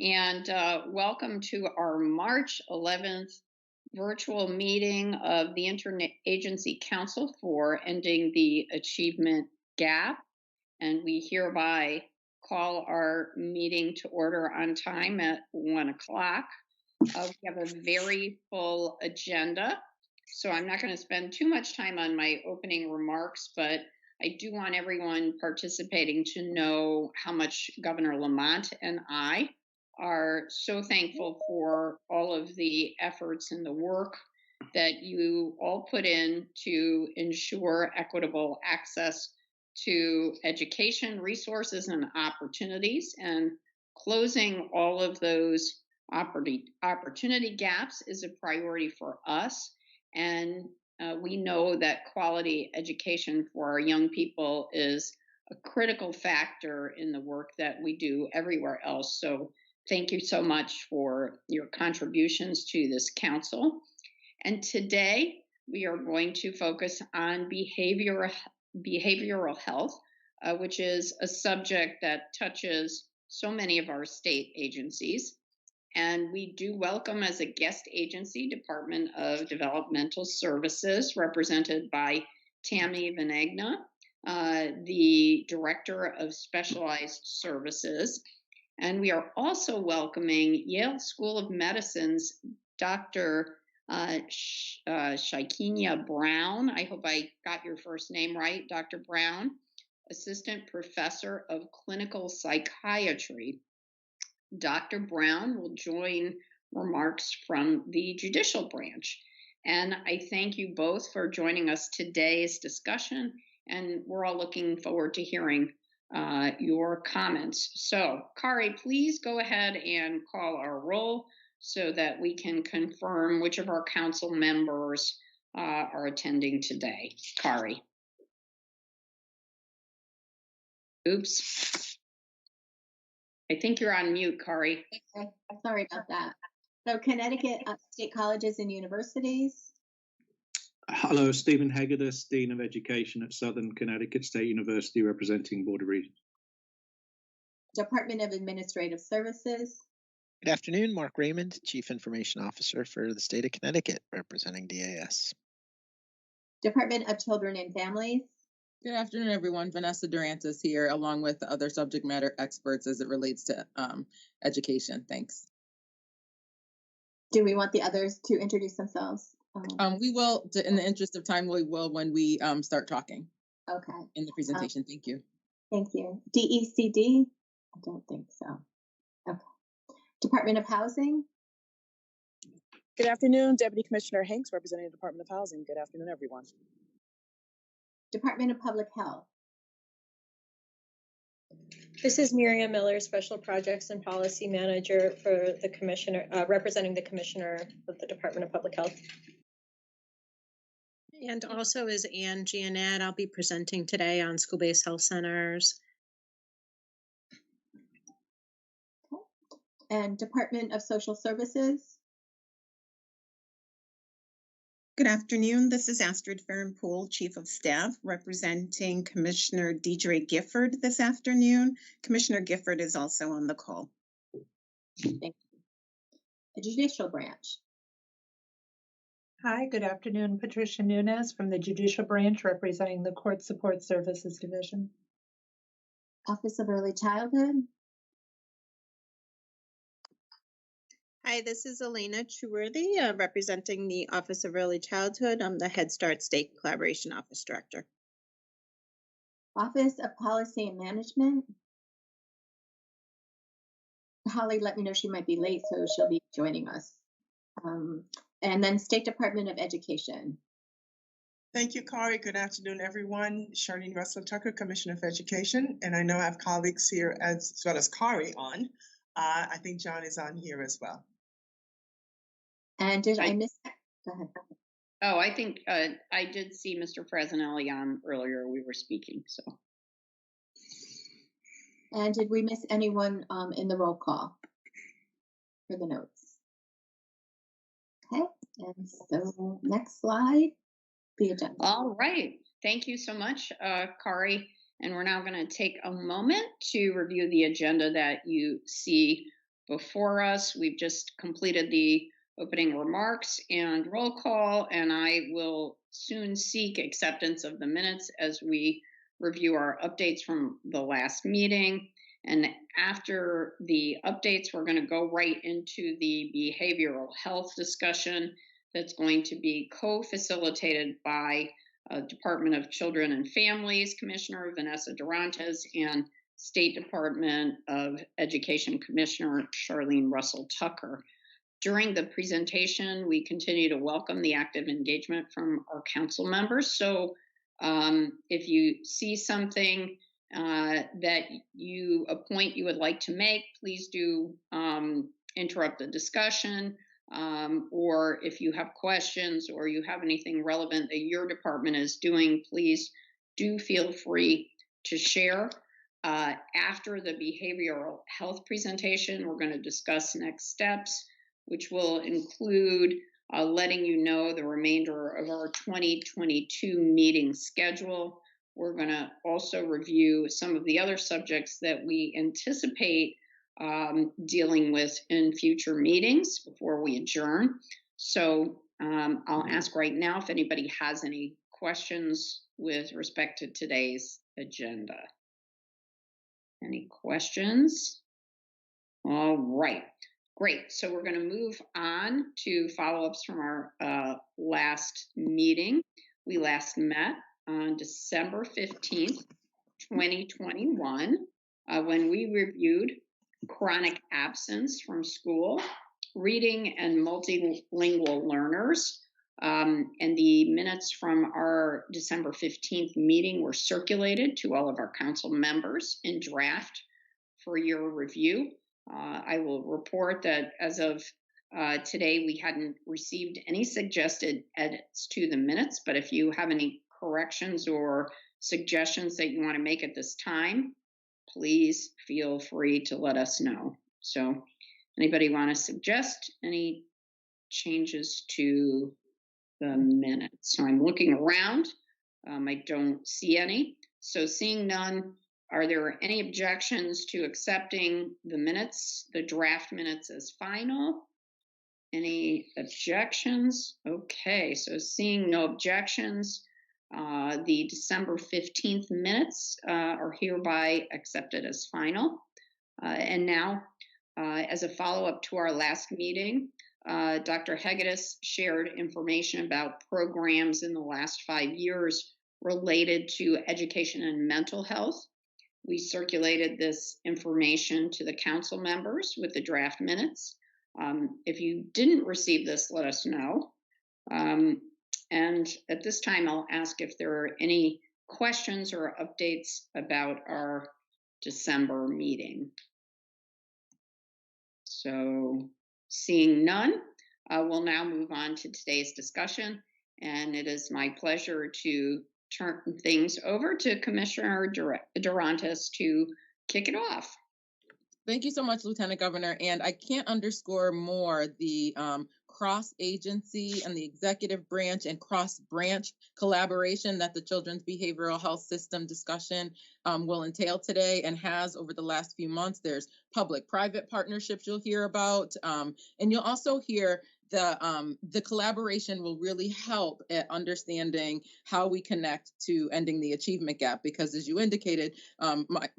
and welcome to our March 11th virtual meeting of the Interagency Council for Ending the Achievement Gap. And we hereby call our meeting to order on time at 1 o'clock. We have a very full agenda, so I'm not going to spend too much time on my opening remarks, but I do want everyone participating to know how much Governor Lamont and I are so thankful for all of the efforts and the work that you all put in to ensure equitable access to education, resources, and opportunities. And closing all of those opportunity gaps is a priority for us. And we know that quality education for our young people is a critical factor in the work that we do everywhere else. So thank you so much for your contributions to this council. And today we are going to focus on behavioral health, which is a subject that touches so many of our state agencies. And we do welcome as a guest agency Department of Developmental Services, represented by Tammy Venegna, the Director of Specialized Services. And we are also welcoming Yale School of Medicine's Dr. Shaikinia Brown. I hope I got your first name right, Dr. Brown, Assistant Professor of Clinical Psychiatry. Dr. Brown will join remarks from the judicial branch. And I thank you both for joining us today's discussion, and we're all looking forward to hearing your comments. So, Kari, please go ahead and call our roll so that we can confirm which of our council members are attending today. Kari. Oops. I think you're on mute, Kari. Okay. Sorry about that. So Connecticut State Colleges and Universities. Hello, Stephen Hegedus, Dean of Education at Southern Connecticut State University, representing Board of Regents. Department of Administrative Services. Good afternoon, Mark Raymond, Chief Information Officer for the state of Connecticut, representing DAS. Department of Children and Families. Good afternoon, everyone. Vanessa Durantis here, along with the other subject matter experts as it relates to education. Thanks. Do we want the others to introduce themselves? We will, in the interest of time, we will when we start talking. Okay. In the presentation. Thank you. Thank you. DECD? I don't think so. Okay. Department of Housing. Good afternoon, Deputy Commissioner Hanks, representing the Department of Housing. Good afternoon, everyone. Department of Public Health. This is Miriam Miller, Special Projects and Policy Manager for the Commissioner, representing the Commissioner of the Department of Public Health. And also is Ann Giannette. I'll be presenting today on school-based health centers. Okay. And Department of Social Services. Good afternoon. This is Astrid Farrenpool, Chief of Staff, representing Commissioner Deidre Gifford this afternoon. Commissioner Gifford is also on the call. Thank you. The Judicial Branch. Hi, good afternoon. Patricia Nunes from the Judicial Branch, representing the Court Support Services Division. Office of Early Childhood. Hi, this is Elena Truworthy, representing the Office of Early Childhood. I'm the Head Start State Collaboration Office Director. Office of Policy and Management. Holly let me know she might be late, so she'll be joining us. And then State Department of Education. Thank you, Kari. Good afternoon, everyone. Charlene Russell Tucker, Commissioner of Education. And I know I have colleagues here as well as Kari on. I think John is on here as well. And did I miss that? Go ahead. Oh, I think I did see Mr. Fresnelli on earlier. We were speaking, so. And did we miss anyone in the roll call for the notes? Okay, and so next slide, the agenda. All right, thank you so much, Kari. And we're now going to take a moment to review the agenda that you see before us. We've just completed the opening remarks and roll call, and I will soon seek acceptance of the minutes as we review our updates from the last meeting. And after the updates, we're going to go right into the behavioral health discussion that's going to be co-facilitated by Department of Children and Families Commissioner Vanessa Durantes and State Department of Education Commissioner Charlene Russell Tucker. During the presentation, we continue to welcome the active engagement from our council members. So if you see something that a point you would like to make, please do interrupt the discussion. Or if you have questions or you have anything relevant that your department is doing, please do feel free to share. After the behavioral health presentation, we're going to discuss next steps, which will include letting you know the remainder of our 2022 meeting schedule. We're going to also review some of the other subjects that we anticipate dealing with in future meetings before we adjourn. So I'll ask right now if anybody has any questions with respect to today's agenda. Any questions? All right, great. So we're going to move on to follow-ups from our last meeting. We last met on December 15th, 2021, when we reviewed chronic absence from school, reading and multilingual learners. And the minutes from our December 15th meeting were circulated to all of our council members in draft for your review. I will report that as of today, we hadn't received any suggested edits to the minutes, but if you have any corrections or suggestions that you want to make at this time, please feel free to let us know. So anybody want to suggest any changes to the minutes? So I'm looking around. I don't see any. So seeing none, are there any objections to accepting the minutes, the draft minutes as final? Any objections? Okay, so seeing no objections, the December 15th minutes are hereby accepted as final. And now, as a follow-up to our last meeting, Dr. Hegedus shared information about programs in the last 5 years related to education and mental health. We circulated this information to the council members with the draft minutes. If you didn't receive this, let us know. And at this time, I'll ask if there are any questions or updates about our December meeting. So seeing none, we'll now move on to today's discussion. And it is my pleasure to turn things over to Commissioner Durantes to kick it off. Thank you so much, Lieutenant Governor. And I can't underscore more the cross-agency and the executive branch and cross-branch collaboration that the Children's Behavioral Health System discussion will entail today and has over the last few months. There's public-private partnerships you'll hear about, and you'll also hear the collaboration will really help at understanding how we connect to ending the achievement gap, because as you indicated,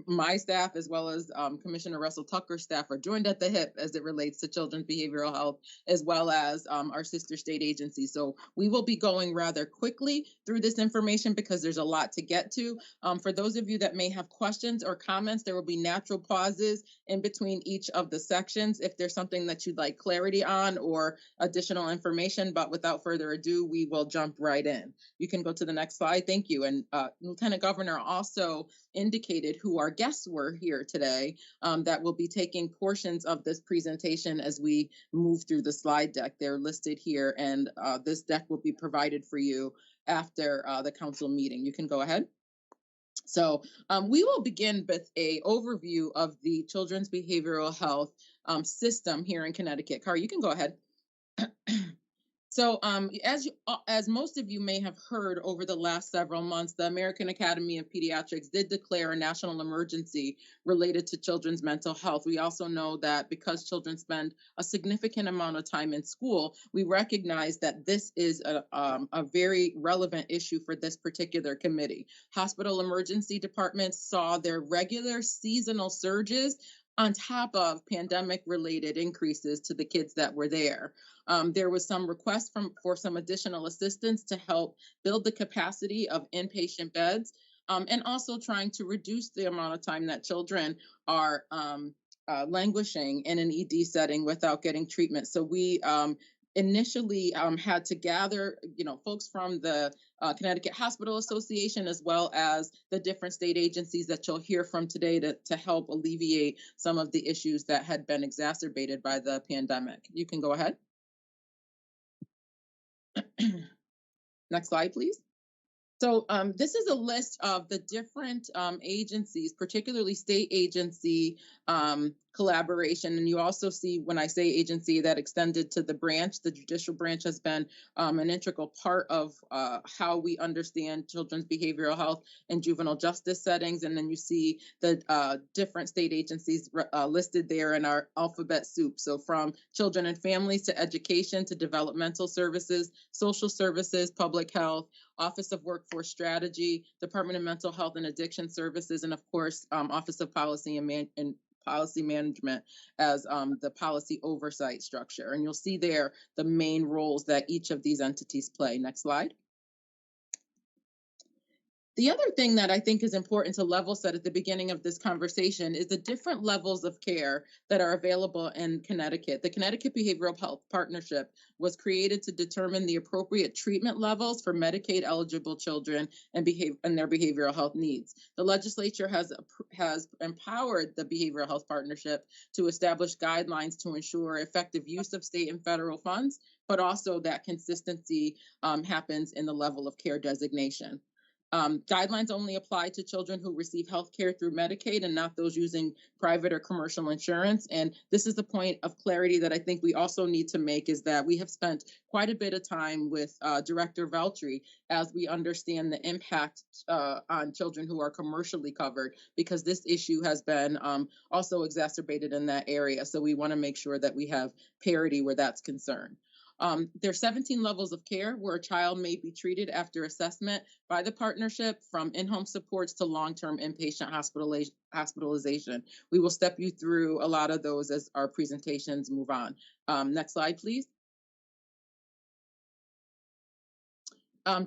my staff as well as Commissioner Russell Tucker's staff are joined at the hip as it relates to children's behavioral health, as well as our sister state agencies. So we will be going rather quickly through this information because there's a lot to get to. For those of you that may have questions or comments, there will be natural pauses in between each of the sections if there's something that you'd like clarity on or additional information, but without further ado, we will jump right in. You can go to the next slide. Thank you. And Lieutenant Governor also indicated who our guests were here today that will be taking portions of this presentation as we move through the slide deck. They're listed here, and this deck will be provided for you after the council meeting. You can go ahead. So we will begin with an overview of the Children's Behavioral Health system here in Connecticut. Car, you can go ahead. So, as most of you may have heard over the last several months, the American Academy of Pediatrics did declare a national emergency related to children's mental health. We also know that because children spend a significant amount of time in school, we recognize that this is a very relevant issue for this particular committee. Hospital emergency departments saw their regular seasonal surges on top of pandemic-related increases to the kids that were there. There was some requests for some additional assistance to help build the capacity of inpatient beds, and also trying to reduce the amount of time that children are languishing in an ED setting without getting treatment. So we initially had to gather, folks from the Connecticut Hospital Association, as well as the different state agencies that you'll hear from today to help alleviate some of the issues that had been exacerbated by the pandemic. You can go ahead. Next slide, please. So this is a list of the different agencies, particularly state agency collaboration. And you also see, when I say agency, that extended to the branch. The judicial branch has been an integral part of how we understand children's behavioral health and juvenile justice settings. And then you see the different state agencies listed there in our alphabet soup. So from children and families to education to developmental services, social services, public health, Office of Workforce Strategy, Department of Mental Health and Addiction Services, and of course, Office of Policy and Policy Management as the policy oversight structure. And you'll see there the main roles that each of these entities play. Next slide. The other thing that I think is important to level set at the beginning of this conversation is the different levels of care that are available in Connecticut. The Connecticut Behavioral Health Partnership was created to determine the appropriate treatment levels for Medicaid eligible children and their behavioral health needs. The legislature has empowered the Behavioral Health Partnership to establish guidelines to ensure effective use of state and federal funds, but also that consistency happens in the level of care designation. Guidelines only apply to children who receive health care through Medicaid and not those using private or commercial insurance. And this is the point of clarity that I think we also need to make, is that we have spent quite a bit of time with Director Veltri as we understand the impact on children who are commercially covered, because this issue has been also exacerbated in that area. So we want to make sure that we have parity where that's concerned. There are 17 levels of care where a child may be treated after assessment by the partnership, from in-home supports to long-term inpatient hospitalization. We will step you through a lot of those as our presentations move on. Next slide, please.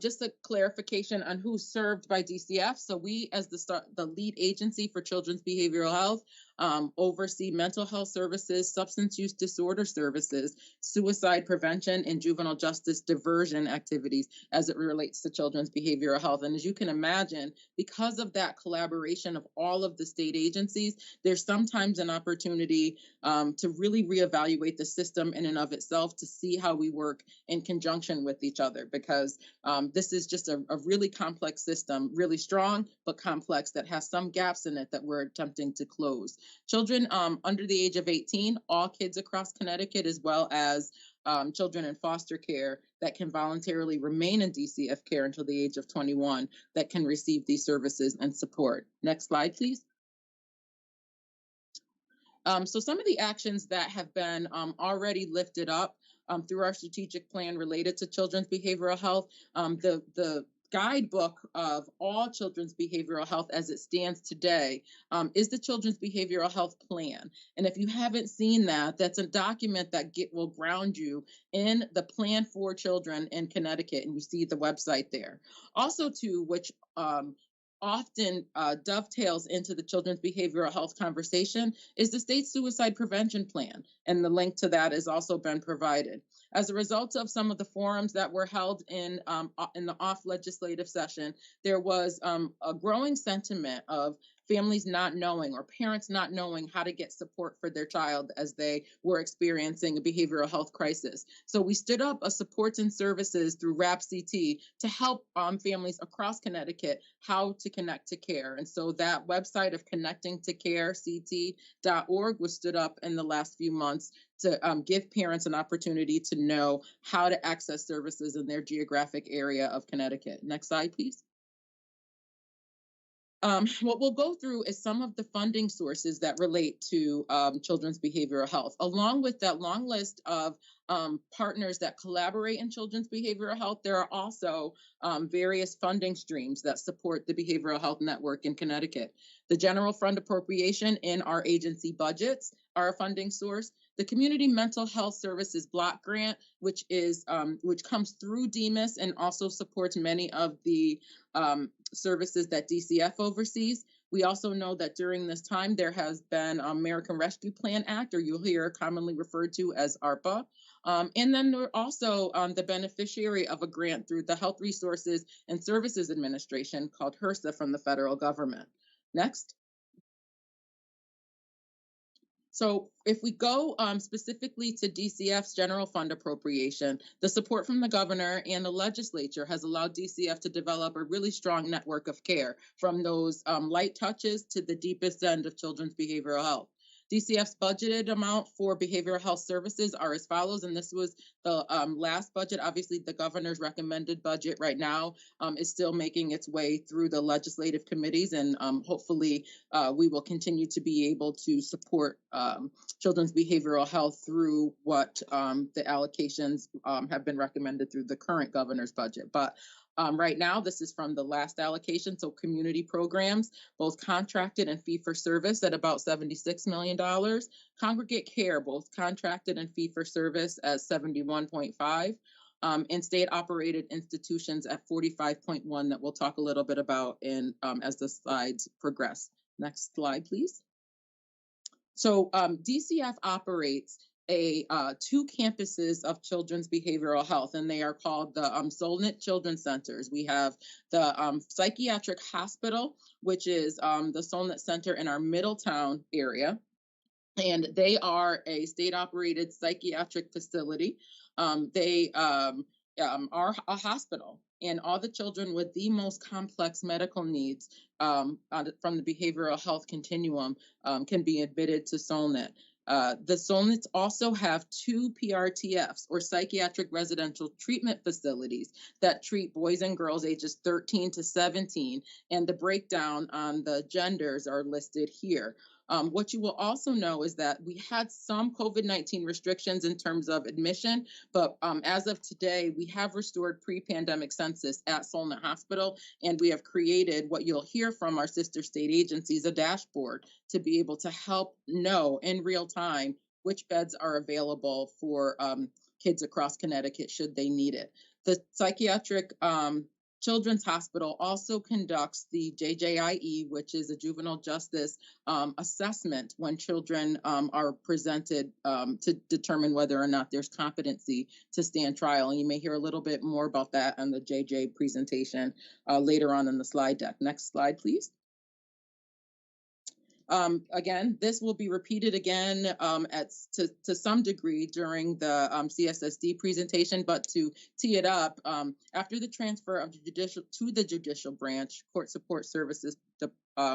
Just a clarification on who's served by DCF. So we, as the lead agency for children's behavioral health, oversee mental health services, substance use disorder services, suicide prevention, and juvenile justice diversion activities as it relates to children's behavioral health. And as you can imagine, because of that collaboration of all of the state agencies, there's sometimes an opportunity to really reevaluate the system in and of itself, to see how we work in conjunction with each other, because this is just a really complex system, really strong, but complex, that has some gaps in it that we're attempting to close. Children under the age of 18, all kids across Connecticut, as well as children in foster care that can voluntarily remain in DCF care until the age of 21, that can receive these services and support. Next slide, please. So some of the actions that have been already lifted up through our strategic plan related to children's behavioral health, the guidebook of all children's behavioral health as it stands today is the Children's Behavioral Health Plan. And if you haven't seen that, that's a document that will ground you in the plan for children in Connecticut, and you see the website there. Also, too, which often dovetails into the children's behavioral health conversation, is the state suicide prevention plan, and the link to that has also been provided. As a result of some of the forums that were held in the off legislative session, there was a growing sentiment of families not knowing or parents not knowing how to get support for their child as they were experiencing a behavioral health crisis. So we stood up a supports and services through RAPCT to help families across Connecticut how to connect to care. And so that website of connectingtocarect.org was stood up in the last few months to give parents an opportunity to know how to access services in their geographic area of Connecticut. Next slide, please. What we'll go through is some of the funding sources that relate to children's behavioral health, along with that long list of partners that collaborate in children's behavioral health. There are also various funding streams that support the behavioral health network in Connecticut. The general fund appropriation in our agency budgets are a funding source. The Community Mental Health Services Block Grant, which comes through DEMIS and also supports many of the services that DCF oversees. We also know that during this time there has been American Rescue Plan Act, or you'll hear commonly referred to as ARPA. And then we're also the beneficiary of a grant through the Health Resources and Services Administration called Hearsa from the federal government. Next. So if we go specifically to DCF's general fund appropriation, the support from the governor and the legislature has allowed DCF to develop a really strong network of care, from those light touches to the deepest end of children's behavioral health. DCF's budgeted amount for behavioral health services are as follows, and this was the last budget. Obviously, the governor's recommended budget right now is still making its way through the legislative committees, and hopefully we will continue to be able to support children's behavioral health through what the allocations have been recommended through the current governor's budget. But right now, this is from the last allocation, so community programs, both contracted and fee-for-service at about $76 million. Congregate care, both contracted and fee-for-service at 71.5, and state-operated institutions at 45.1 that we'll talk a little bit about in as the slides progress. Next slide, please. So DCF operates two campuses of children's behavioral health, and they are called the Sultanate Children's Centers. We have the Psychiatric Hospital, which is the Sultanate Center in our Middletown area, and they are a state-operated psychiatric facility. They are a hospital, and all the children with the most complex medical needs from the behavioral health continuum can be admitted to Sultanate. The Sultanates also have two PRTFs, or psychiatric residential treatment facilities, that treat boys and girls ages 13 to 17, and the breakdown on the genders are listed here. What you will also know is that we had some COVID-19 restrictions in terms of admission, but as of today, we have restored pre-pandemic census at Sultanate Hospital, and we have created what you'll hear from our sister state agencies, a dashboard, to be able to help know in real time which beds are available for kids across Connecticut should they need it. The Psychiatric Children's Hospital also conducts the JJIE, which is a juvenile justice assessment when children are presented to determine whether or not there's competency to stand trial. And you may hear a little bit more about that on the JJ presentation later on in the slide deck. Next slide, please. Again, this will be repeated again to some degree during the CSSD presentation, but to tee it up, after the transfer of the judicial branch, Court Support Services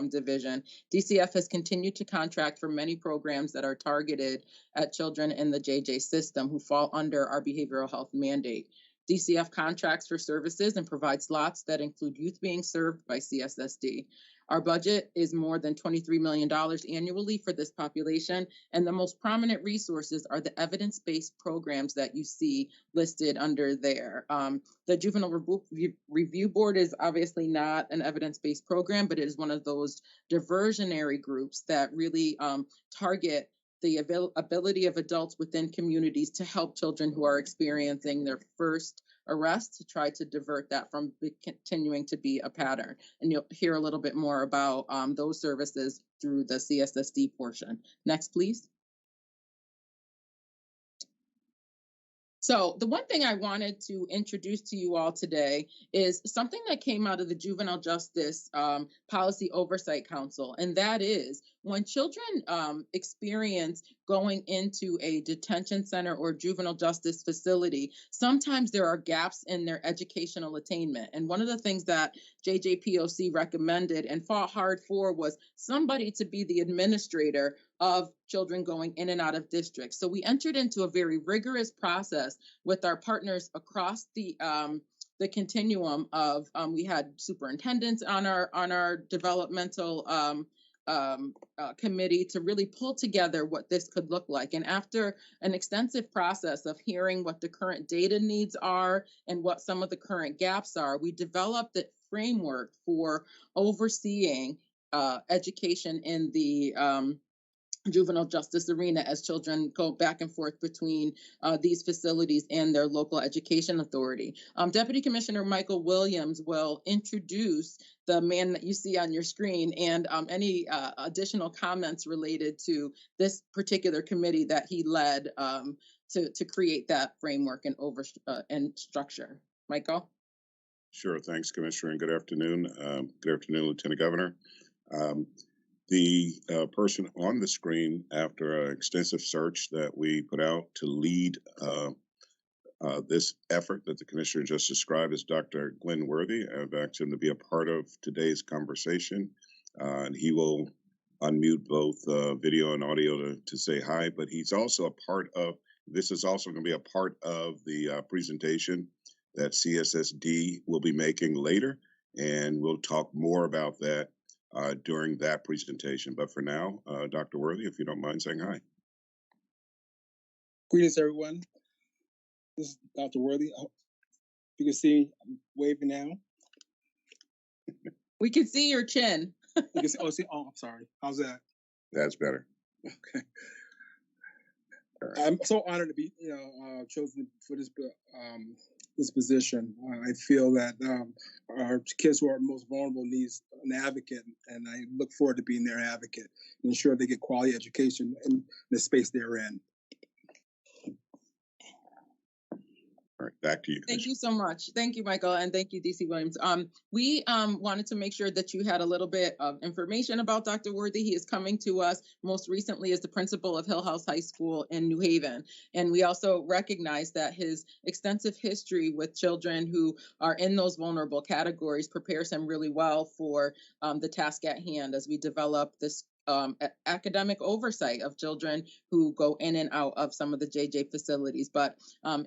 Division, DCF has continued to contract for many programs that are targeted at children in the JJ system who fall under our behavioral health mandate. DCF contracts for services and provides slots that include youth being served by CSSD. Our budget is more than $23 million annually for this population, and the most prominent resources are the evidence-based programs that you see listed under there. The Juvenile Review Board is obviously not an evidence-based program, but it is one of those diversionary groups that really target the ability of adults within communities to help children who are experiencing their first arrest, to try to divert that from continuing to be a pattern. And you'll hear a little bit more about those services through the CSSD portion. Next, please. So the one thing I wanted to introduce to you all today is something that came out of the Juvenile Justice Policy Oversight Council, and that is when children experience going into a detention center or juvenile justice facility, sometimes there are gaps in their educational attainment. And one of the things that JJPOC recommended and fought hard for was somebody to be the administrator of children going in and out of districts. So we entered into a very rigorous process with our partners across the continuum of we had superintendents on our developmental committee to really pull together what this could look like. And after an extensive process of hearing what the current data needs are and what some of the current gaps are, we developed a framework for overseeing education in the juvenile justice arena as children go back and forth between these facilities and their local education authority. Deputy Commissioner Michael Williams will introduce the man that you see on your screen and any additional comments related to this particular committee that he led to create that framework and structure. Michael? Sure, thanks, Commissioner, and good afternoon. Good afternoon, Lieutenant Governor. The person on the screen, after an extensive search that we put out to lead this effort that the Commissioner just described, is Dr. Glenn Worthy. I've asked him to be a part of today's conversation, and he will unmute both video and audio to say hi, but he's also a part of, this is also going to be a part of the presentation that CSSD will be making later, and we'll talk more about that during that presentation. But for now, Dr. Worthy, if you don't mind saying hi. Greetings, everyone. This is Dr. Worthy. You can see I'm waving now. We can see your chin. You can see, I'm sorry. How's that? That's better. Okay. I'm so honored to be chosen for this position. I feel that our kids who are most vulnerable needs an advocate, and I look forward to being their advocate and ensure they get quality education in the space they're in. All right, back to you. Thank you so much. Thank you, Michael, and thank you, DC Williams. We wanted to make sure that you had a little bit of information about Dr. Worthy. He is coming to us most recently as the principal of Hill House High School in New Haven. And we also recognize that his extensive history with children who are in those vulnerable categories prepares him really well for the task at hand as we develop this academic oversight of children who go in and out of some of the JJ facilities. But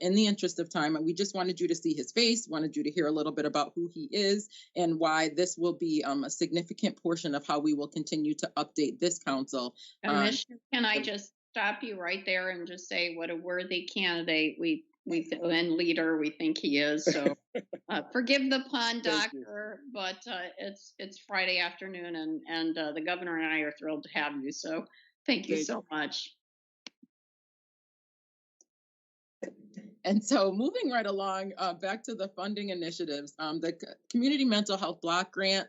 in the interest of time, we just wanted you to see his face, wanted you to hear a little bit about who he is and why this will be a significant portion of how we will continue to update this council. Commissioner, can I just stop you right there and just say what a worthy candidate and leader we think he is. So forgive the pun, Doctor, but it's Friday afternoon, and the governor and I are thrilled to have you. So thank you so much. And so moving right along, back to the funding initiatives, the Community Mental Health Block Grant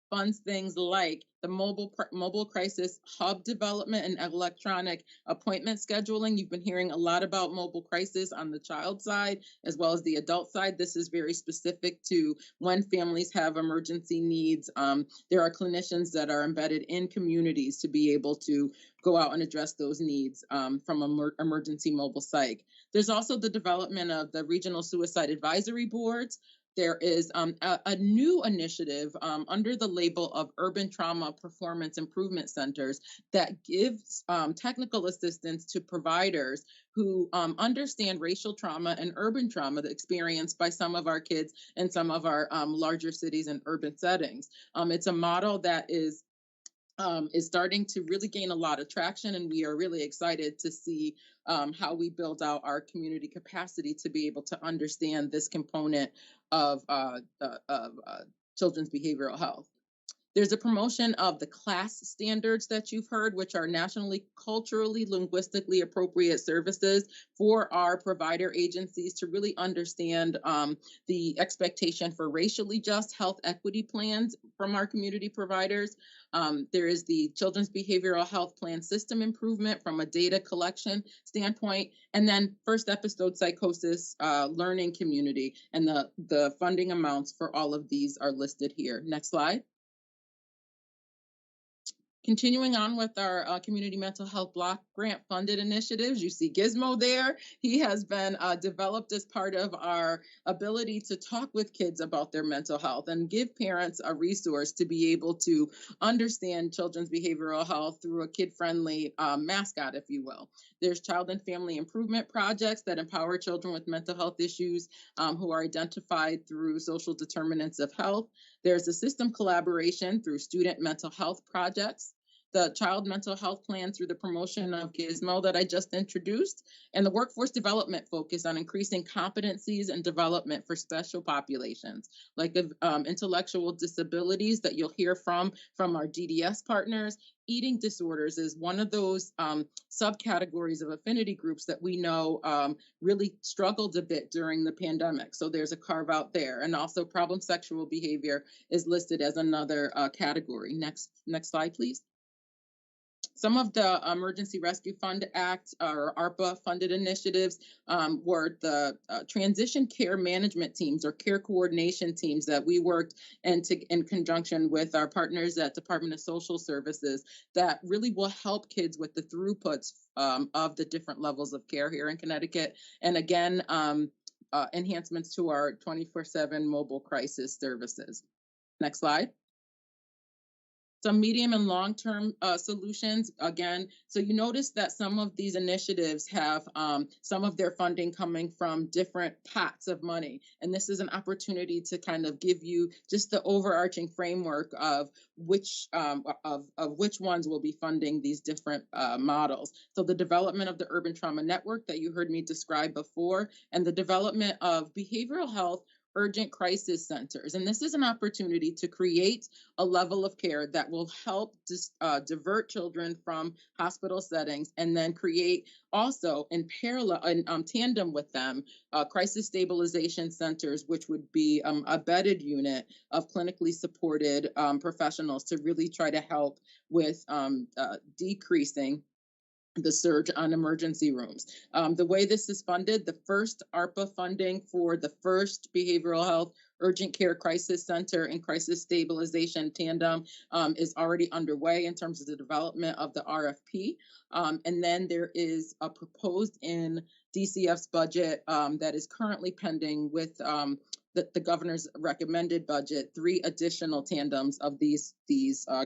funds things like the mobile crisis hub development and electronic appointment scheduling. You've been hearing a lot about mobile crisis on the child side as well as the adult side. This is very specific to when families have emergency needs. There are clinicians that are embedded in communities to be able to go out and address those needs from emergency mobile psych. There's also the development of the regional suicide advisory boards. There is a new initiative under the label of Urban Trauma Performance Improvement Centers that gives technical assistance to providers who understand racial trauma and urban trauma experienced by some of our kids in some of our larger cities and urban settings. It's a model that is starting to really gain a lot of traction, and we are really excited to see how we build out our community capacity to be able to understand this component of children's behavioral health. There's a promotion of the class standards that you've heard, which are nationally, culturally, linguistically appropriate services for our provider agencies to really understand the expectation for racially just health equity plans from our community providers. There is the Children's Behavioral Health Plan System Improvement from a data collection standpoint, and then first episode psychosis learning community, and the funding amounts for all of these are listed here. Next slide. Continuing on with our community mental health block grant funded initiatives, you see Gizmo there. He has been developed as part of our ability to talk with kids about their mental health and give parents a resource to be able to understand children's behavioral health through a kid-friendly mascot, if you will. There's child and family improvement projects that empower children with mental health issues who are identified through social determinants of health. There's a system collaboration through student mental health projects, the child mental health plan through the promotion of Gizmo that I just introduced, and the workforce development focus on increasing competencies and development for special populations, like intellectual disabilities that you'll hear from our DDS partners. Eating disorders is one of those subcategories of affinity groups that we know really struggled a bit during the pandemic. So there's a carve out there. And also problem sexual behavior is listed as another category. Next slide, please. Some of the Emergency Rescue Fund Act or ARPA funded initiatives were the transition care management teams or care coordination teams that we worked in conjunction with our partners at Department of Social Services that really will help kids with the throughputs of the different levels of care here in Connecticut. And again, enhancements to our 24/7 mobile crisis services. Next slide. Some medium and long-term solutions, again, so you notice that some of these initiatives have some of their funding coming from different pots of money. And this is an opportunity to kind of give you just the overarching framework of which ones will be funding these different models. So the development of the Urban Trauma Network that you heard me describe before, and the development of behavioral health urgent crisis centers. And this is an opportunity to create a level of care that will help divert children from hospital settings, and then create also in parallel, in tandem with them, crisis stabilization centers, which would be a bedded unit of clinically supported professionals to really try to help with decreasing the surge on emergency rooms. The way this is funded, the first ARPA funding for the first behavioral health urgent care crisis center and crisis stabilization tandem is already underway in terms of the development of the RFP. And then there is a proposed in DCF's budget that is currently pending with the governor's recommended budget, 3 additional tandems of these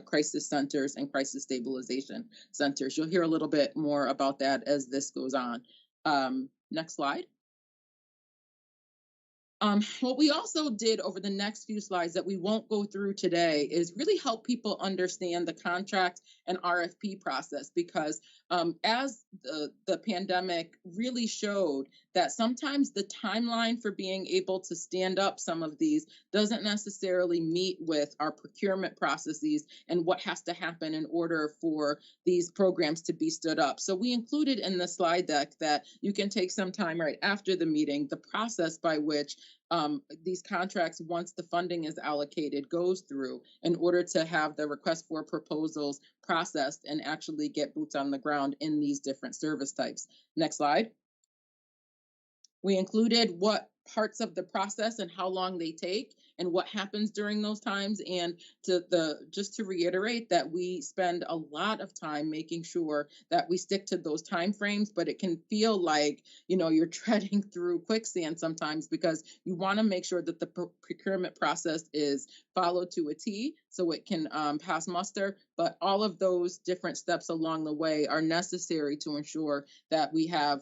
crisis centers and crisis stabilization centers. You'll hear a little bit more about that as this goes on. Next slide. What we also did over the next few slides that we won't go through today is really help people understand the contract and RFP process, because as the pandemic really showed that sometimes the timeline for being able to stand up some of these doesn't necessarily meet with our procurement processes and what has to happen in order for these programs to be stood up. So we included in the slide deck that you can take some time right after the meeting, the process by which these contracts, once the funding is allocated, goes through in order to have the request for proposals processed and actually get boots on the ground in these different service types. Next slide. We included what parts of the process and how long they take and what happens during those times. And just to reiterate that we spend a lot of time making sure that we stick to those time frames, but it can feel like, you're treading through quicksand sometimes, because you want to make sure that the procurement process is followed to a T so it can pass muster. But all of those different steps along the way are necessary to ensure that we have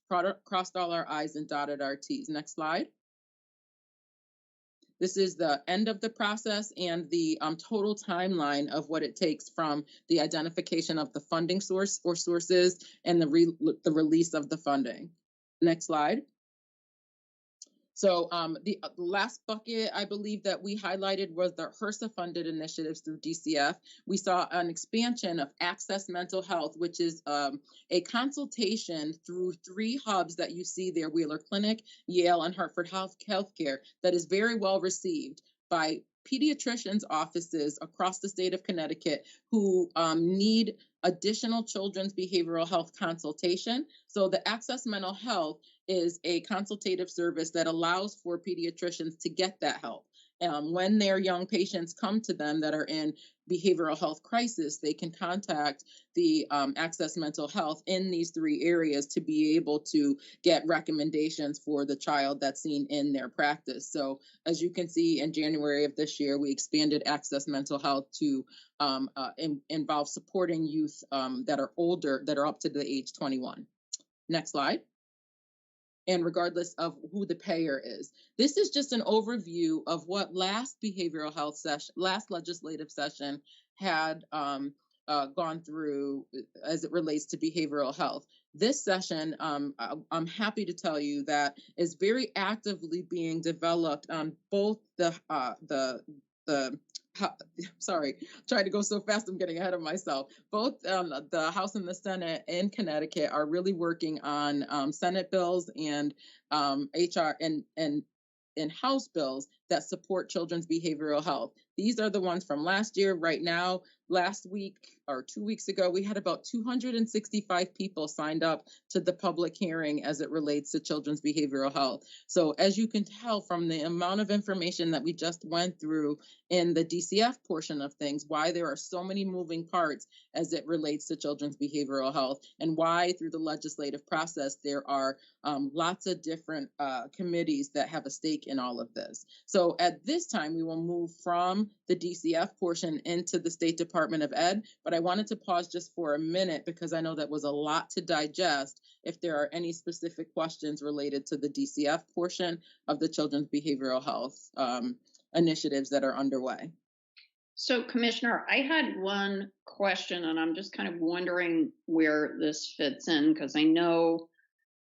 crossed all our I's and dotted our T's. Next slide. This is the end of the process and the total timeline of what it takes from the identification of the funding source or sources and the release of the funding. Next slide. So the last bucket I believe that we highlighted was the Hearsa Funded Initiatives through DCF. We saw an expansion of Access Mental Health, which is a consultation through 3 hubs that you see there, Wheeler Clinic, Yale, and Hartford Healthcare, that is very well received by pediatricians' offices across the state of Connecticut who need additional children's behavioral health consultation. So the Access Mental Health is a consultative service that allows for pediatricians to get that help. When their young patients come to them that are in behavioral health crisis, they can contact the Access Mental Health in these 3 areas to be able to get recommendations for the child that's seen in their practice. So as you can see, in January of this year, we expanded Access Mental Health to involve supporting youth that are older, that are up to the age 21. Next slide. And regardless of who the payer is. This is just an overview of what last behavioral health session, last legislative session had gone through as it relates to behavioral health. This session, I'm happy to tell you that is very actively being developed on both sorry, trying to go so fast, I'm getting ahead of myself. Both the House and the Senate in Connecticut are really working on Senate bills and HR and House bills that support children's behavioral health. These are the ones from last year. Right now, last week or 2 weeks ago, we had about 265 people signed up to the public hearing as it relates to children's behavioral health. So as you can tell from the amount of information that we just went through in the DCF portion of things, why there are so many moving parts as it relates to children's behavioral health, and why through the legislative process there are lots of different committees that have a stake in all of this. So at this time, we will move from the DCF portion into the State Department of Ed, but I wanted to pause just for a minute because I know that was a lot to digest. If there are any specific questions related to the DCF portion of the children's behavioral health initiatives that are underway. So, Commissioner, I had one question, and I'm just kind of wondering where this fits in, because I know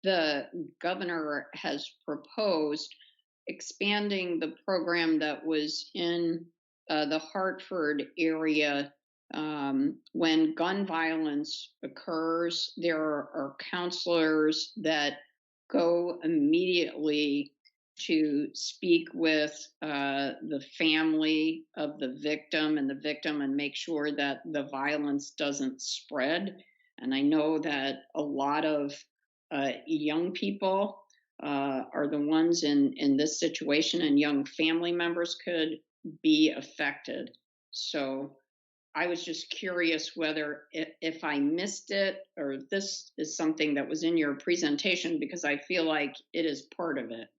the governor has proposed expanding the program that was in the Hartford area. When gun violence occurs, there are counselors that go immediately to speak with the family of the victim and make sure that the violence doesn't spread. And I know that a lot of young people are the ones in this situation, and young family members could be affected. So I was just curious whether if I missed it or this is something that was in your presentation, because I feel like it is part of it.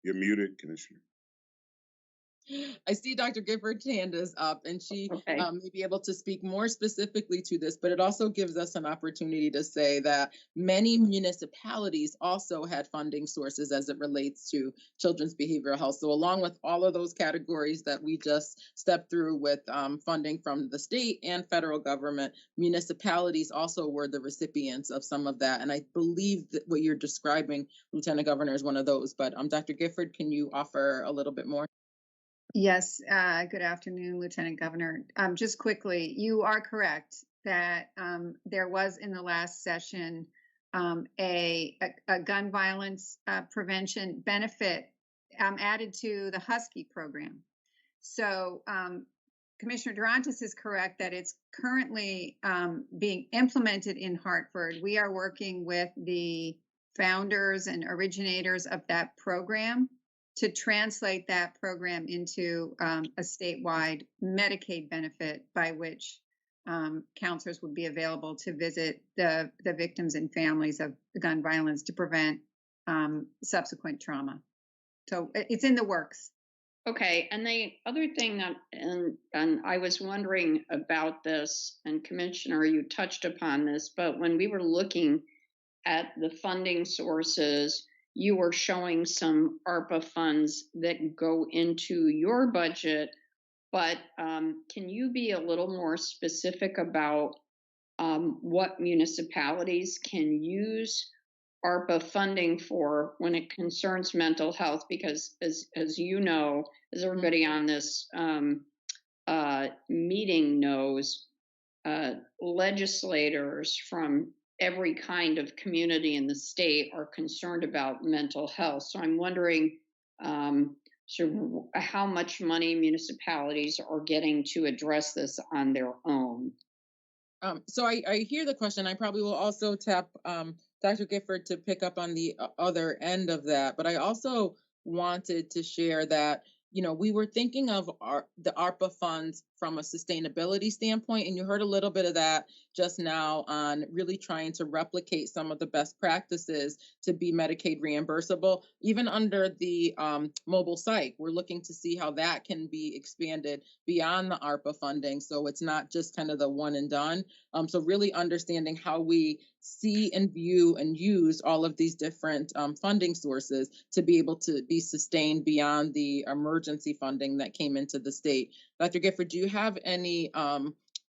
You're muted, Commissioner. I see Dr. Gifford's hand is up, and she may be able to speak more specifically to this, but it also gives us an opportunity to say that many municipalities also had funding sources as it relates to children's behavioral health. So along with all of those categories that we just stepped through with funding from the state and federal government, municipalities also were the recipients of some of that. And I believe that what you're describing, Lieutenant Governor, is one of those. But Dr. Gifford, can you offer a little bit more? Yes, good afternoon, Lieutenant Governor. Just quickly, you are correct that there was in the last session a gun violence prevention benefit added to the Husky program. So Commissioner Durantis is correct that it's currently being implemented in Hartford. We are working with the founders and originators of that program to translate that program into a statewide Medicaid benefit by which counselors would be available to visit the victims and families of gun violence to prevent subsequent trauma. So it's in the works. Okay, and the other thing that, and I was wondering about this, and Commissioner, you touched upon this, but when we were looking at the funding sources, you were showing some ARPA funds that go into your budget, but can you be a little more specific about what municipalities can use ARPA funding for when it concerns mental health, because as you know, as everybody on this meeting knows, legislators from every kind of community in the state are concerned about mental health. So I'm wondering sort of how much money municipalities are getting to address this on their own. So I hear the question. I probably will also tap Dr. Gifford to pick up on the other end of that. But I also wanted to share that, you know, we were thinking of the ARPA funds from a sustainability standpoint, and you heard a little bit of that just now on really trying to replicate some of the best practices to be Medicaid reimbursable. Even under the mobile psych, we're looking to see how that can be expanded beyond the ARPA funding, so it's not just kind of the one and done. So really understanding how we see and view and use all of these different funding sources to be able to be sustained beyond the emergency funding that came into the state. Dr. Gifford, do you have any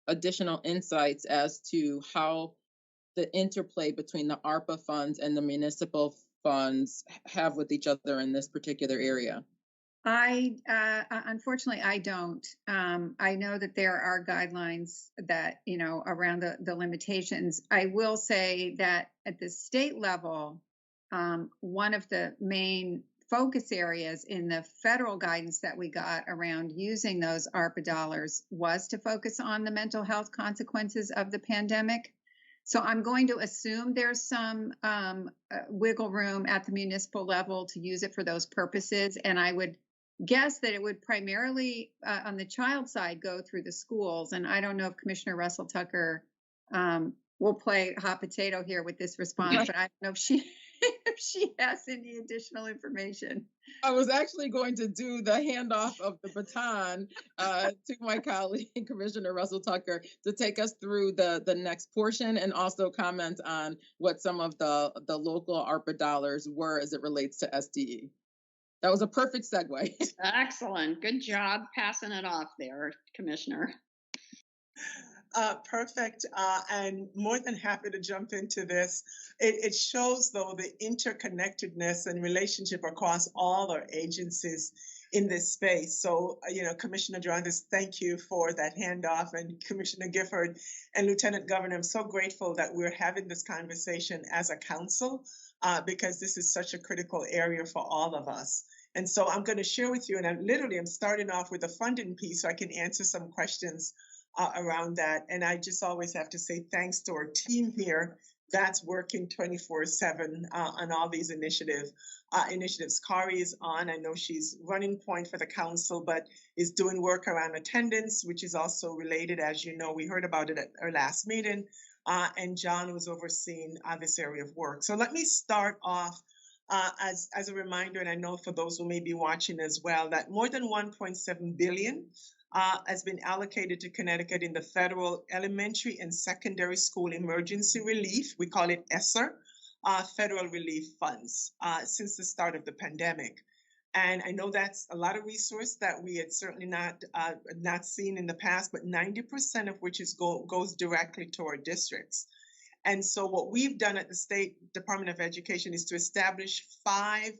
additional insights as to how the interplay between the ARPA funds and the municipal funds have with each other in this particular area? Unfortunately, I don't. I know that there are guidelines that, you know, around the limitations. I will say that at the state level, one of the main focus areas in the federal guidance that we got around using those ARPA dollars was to focus on the mental health consequences of the pandemic. So I'm going to assume there's some wiggle room at the municipal level to use it for those purposes. And I would guess that it would primarily on the child side go through the schools. And I don't know if Commissioner Russell Tucker will play hot potato here with this response, but I don't know if she has any additional information. I was actually going to do the handoff of the baton to my colleague, Commissioner Russell Tucker, to take us through the next portion and also comment on what some of the local ARPA dollars were as it relates to SDE. That was a perfect segue. Excellent. Good job passing it off there, Commissioner. Perfect. And more than happy to jump into this. It shows, though, the interconnectedness and relationship across all our agencies in this space. So, you know, Commissioner Jarvis, thank you for that handoff. And Commissioner Gifford and Lieutenant Governor, I'm so grateful that we're having this conversation as a council because this is such a critical area for all of us. And so I'm going to share with you, and I'm starting off with the funding piece so I can answer some questions around that. And I just always have to say thanks to our team here that's working 24/7 on all these initiatives. Kari is on. I know she's running point for the council, but is doing work around attendance, which is also related. As you know, we heard about it at our last meeting. And John was overseeing this area of work. So let me start off as a reminder, and I know for those who may be watching as well, that more than $1.7 billion has been allocated to Connecticut in the federal elementary and secondary school emergency relief. We call it ESSER, federal relief funds, since the start of the pandemic. And I know that's a lot of resource that we had certainly not seen in the past, but 90% of which goes directly to our districts. And so what we've done at the State Department of Education is to establish 5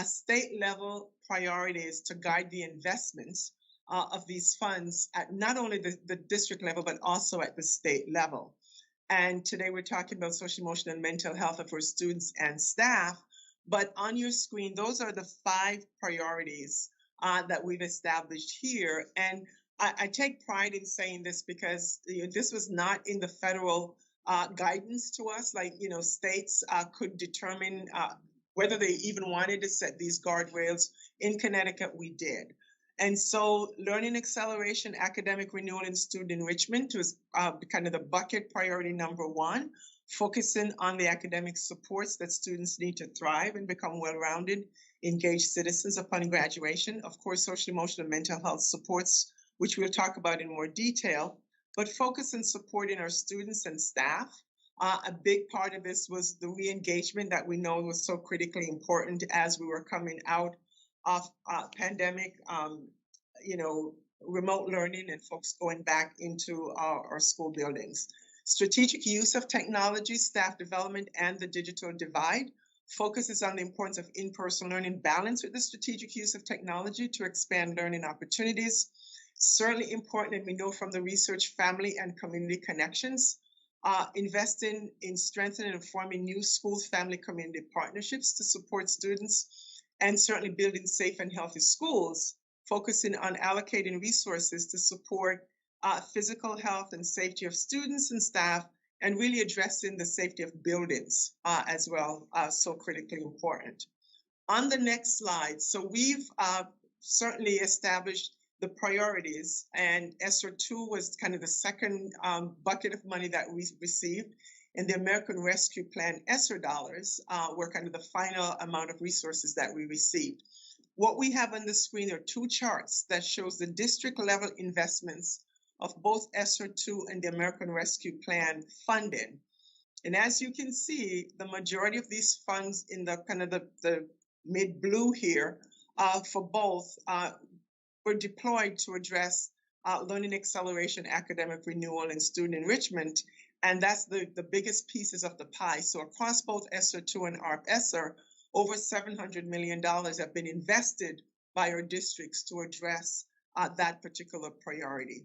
state-level priorities to guide the investments of these funds at not only the district level, but also at the state level. And today we're talking about social, emotional, and mental health of our students and staff. But on your screen, those are the 5 priorities that we've established here. And I take pride in saying this because this was not in the federal guidance to us. Like, you know, states could determine whether they even wanted to set these guardrails. In Connecticut, we did. And so learning acceleration, academic renewal, and student enrichment was kind of the bucket priority number 1, focusing on the academic supports that students need to thrive and become well-rounded, engaged citizens upon graduation. Of course, social, emotional, and mental health supports, which we'll talk about in more detail, but focus on supporting our students and staff. A big part of this was the re-engagement that we know was so critically important as we were coming out of pandemic, you know, remote learning and folks going back into our school buildings. Strategic use of technology, staff development, and the digital divide focuses on the importance of in-person learning balance with the strategic use of technology to expand learning opportunities. Certainly important, and we know from the research, family and community connections. Investing in strengthening and forming new schools, family, community partnerships to support students, and certainly building safe and healthy schools, focusing on allocating resources to support physical health and safety of students and staff, and really addressing the safety of buildings as well, so critically important. On the next slide, so we've certainly established the priorities, and ESSER 2 was kind of the second bucket of money that we received, and the American Rescue Plan ESSER dollars were kind of the final amount of resources that we received. What we have on the screen are two charts that shows the district level investments of both ESSER 2 and the American Rescue Plan funding. And as you can see, the majority of these funds in the kind of the mid blue here for both were deployed to address learning acceleration, academic renewal, and student enrichment. And that's the biggest pieces of the pie. So across both ESSER 2 and ARP ESSER, over $700 million have been invested by our districts to address that particular priority.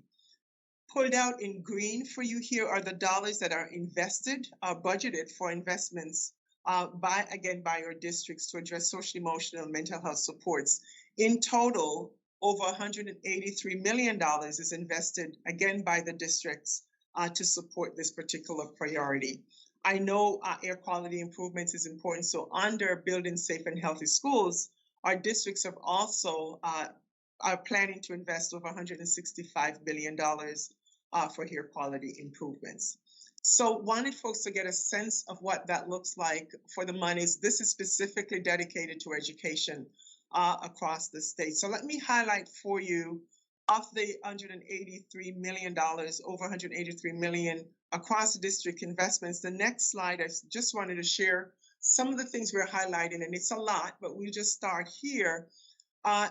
Pulled out in green for you here are the dollars that are invested, budgeted for investments by our districts to address social, emotional, and mental health supports. In total, over $183 million is invested, again, by the districts to support this particular priority. I know air quality improvements is important, so under building safe and healthy schools, our districts have also are planning to invest over $165 billion for air quality improvements. So wanted folks to get a sense of what that looks like for the monies. This is specifically dedicated to education across the state. So let me highlight for you of the $183 million, over $183 million across district investments. The next slide, I just wanted to share some of the things we're highlighting, and it's a lot, but we'll just start here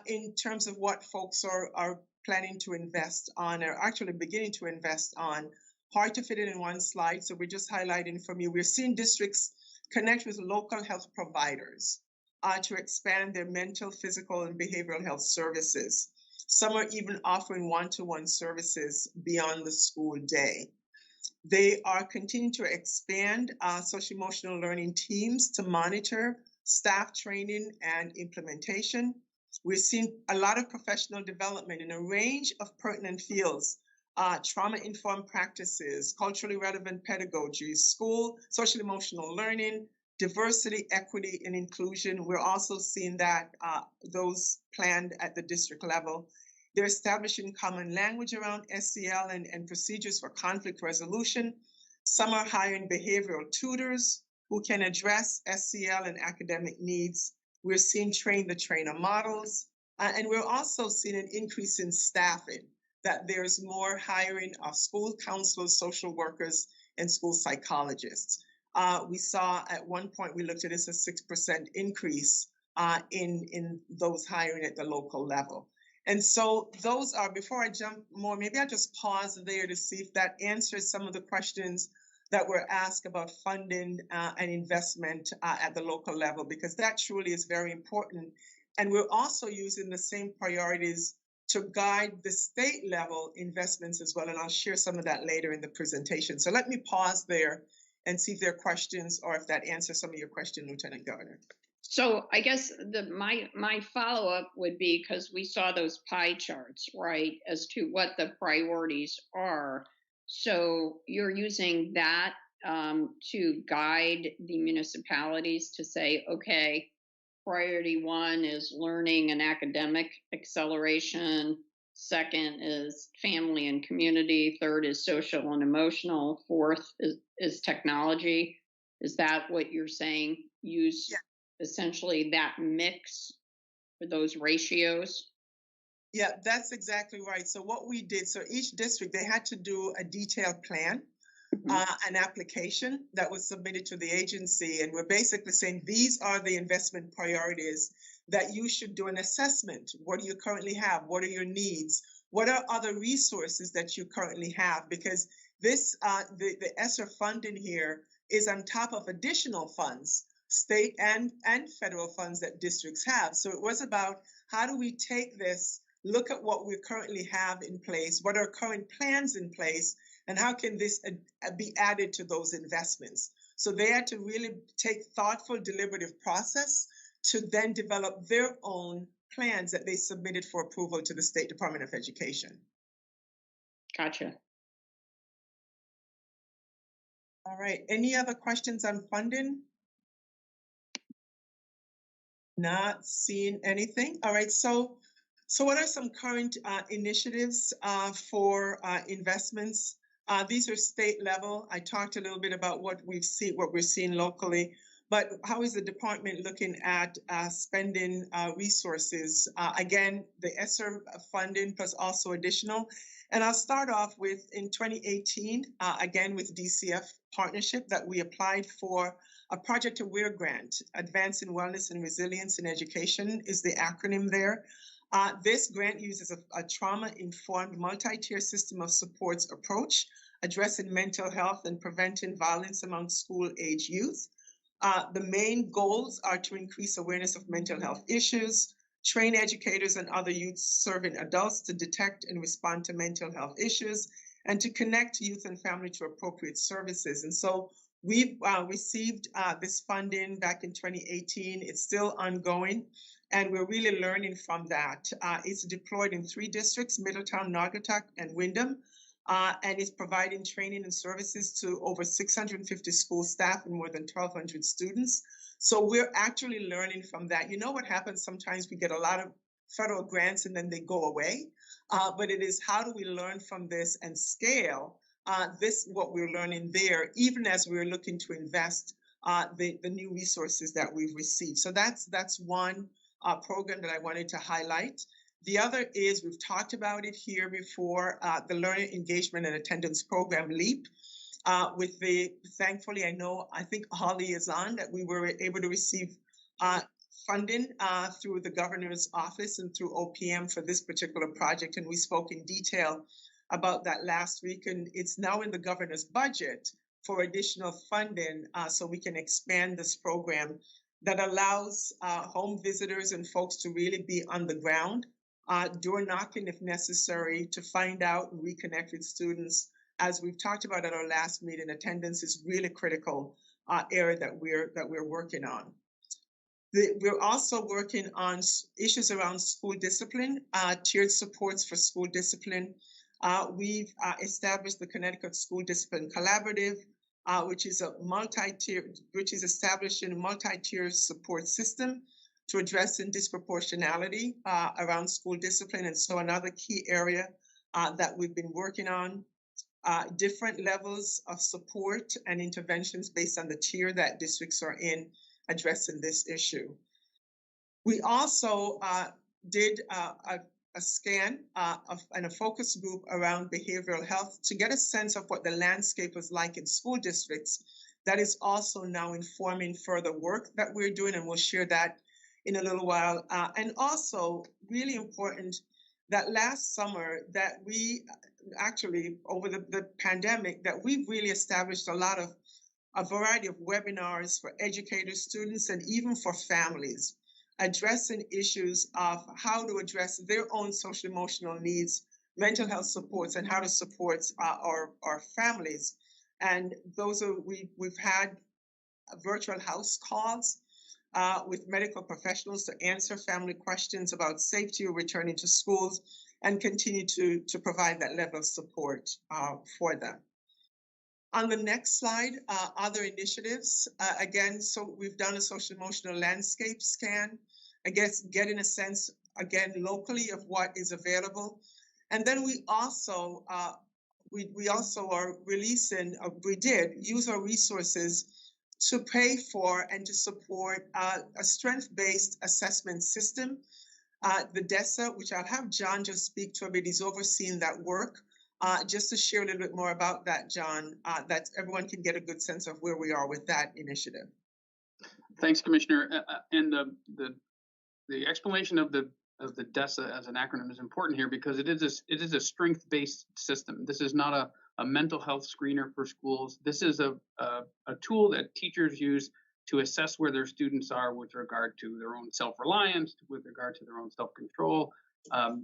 in terms of what folks are planning to invest on, or actually beginning to invest on. Hard to fit it in one slide, so we're just highlighting from you. We're seeing districts connect with local health providers to expand their mental, physical, and behavioral health services. Some are even offering one-to-one services beyond the school day. They are continuing to expand social emotional learning teams to monitor staff training and implementation. We're seeing a lot of professional development in a range of pertinent fields, trauma-informed practices, culturally relevant pedagogy, school, social emotional learning, diversity, equity, and inclusion. We're also seeing that those planned at the district level. They're establishing common language around SEL and procedures for conflict resolution. Some are hiring behavioral tutors who can address SEL and academic needs. We're seeing train the trainer models, and we're also seeing an increase in staffing, that there's more hiring of school counselors, social workers, and school psychologists. We saw at one point, we looked at this a 6% increase in those hiring at the local level. And so those are, before I jump more, maybe I'll just pause there to see if that answers some of the questions that were asked about funding and investment at the local level, because that truly is very important. And we're also using the same priorities to guide the state level investments as well. And I'll share some of that later in the presentation. So let me pause there and see if there are questions or if that answers some of your question, Lieutenant Governor. So I guess my follow-up would be, because we saw those pie charts, right, as to what the priorities are. So you're using that to guide the municipalities to say, okay, priority 1 is learning and academic acceleration. Second is family and community. Third is social and emotional. Fourth is technology. Is that what you're saying? Use essentially that mix for those ratios? Yeah, that's exactly right. So what we did, so each district, they had to do a detailed plan, an application that was submitted to the agency. And we're basically saying, these are the investment priorities that you should do an assessment. What do you currently have? What are your needs? What are other resources that you currently have? Because This, the ESSER funding here is on top of additional funds, state and federal funds that districts have. So it was about how do we take this, look at what we currently have in place, what are current plans in place, and how can this be added to those investments? So they had to really take thoughtful, deliberative process to then develop their own plans that they submitted for approval to the State Department of Education. Gotcha. All right, any other questions on funding? Not seeing anything. All right, so what are some current initiatives for investments? These are state level. I talked a little bit about what we're seeing locally, but how is the department looking at spending resources? Again, the ESSER funding plus also additional. And I'll start off with in 2018, again with DCF partnership that we applied for a Project Aware grant, Advancing Wellness and Resilience in Education is the acronym there. This grant uses a trauma-informed multi-tier system of supports approach, addressing mental health and preventing violence among school-age youth. The main goals are to increase awareness of mental health issues, train educators and other youth serving adults to detect and respond to mental health issues, and to connect youth and family to appropriate services. And so we've received this funding back in 2018. It's still ongoing, and we're really learning from that. It's deployed in 3 districts, Middletown, Naugatuck, and Windham, and it's providing training and services to over 650 school staff and more than 1,200 students. So we're actually learning from that. You know what happens sometimes? We get a lot of federal grants and then they go away. But it is how do we learn from this and scale what we're learning there, even as we're looking to invest the new resources that we've received. So that's one program that I wanted to highlight. The other is, we've talked about it here before, the Learner Engagement and Attendance Program, LEAP. Thankfully, I think Holly is on, that we were able to receive funding through the governor's office and through OPM for this particular project. And we spoke in detail about that last week. And it's now in the governor's budget for additional funding so we can expand this program that allows home visitors and folks to really be on the ground, door knocking if necessary, to find out and reconnect with students. As we've talked about at our last meeting, attendance is really critical area that we're working on. We're also working on issues around school discipline, tiered supports for school discipline. We've established the Connecticut School Discipline Collaborative, which is establishing a multi-tier support system to address disproportionality around school discipline. And so another key area that we've been working on, different levels of support and interventions based on the tier that districts are in addressing this issue. We also did a scan and a focus group around behavioral health to get a sense of what the landscape was like in school districts. That is also now informing further work that we're doing, and we'll share that in a little while. And also, really important, that last summer that we actually, over the pandemic, that we've really established a variety of webinars for educators, students, and even for families, addressing issues of how to address their own social emotional needs, mental health supports, and how to support our families. And we've had virtual house calls with medical professionals to answer family questions about safety or returning to schools, and continue to provide that level of support for them. On the next slide, other initiatives. Again, so we've done a social emotional landscape scan, I guess getting a sense, again, locally of what is available. And then we also are releasing, we did use our resources to pay for and to support a strength-based assessment system. The DESA, which I'll have John just speak to a bit, he's overseeing that work. Just to share a little bit more about that, John, that everyone can get a good sense of where we are with that initiative. Thanks, Commissioner. And the explanation of the DESA as an acronym is important here because it is a strength-based system. This is not a mental health screener for schools. This is a tool that teachers use to assess where their students are with regard to their own self-reliance, with regard to their own self-control,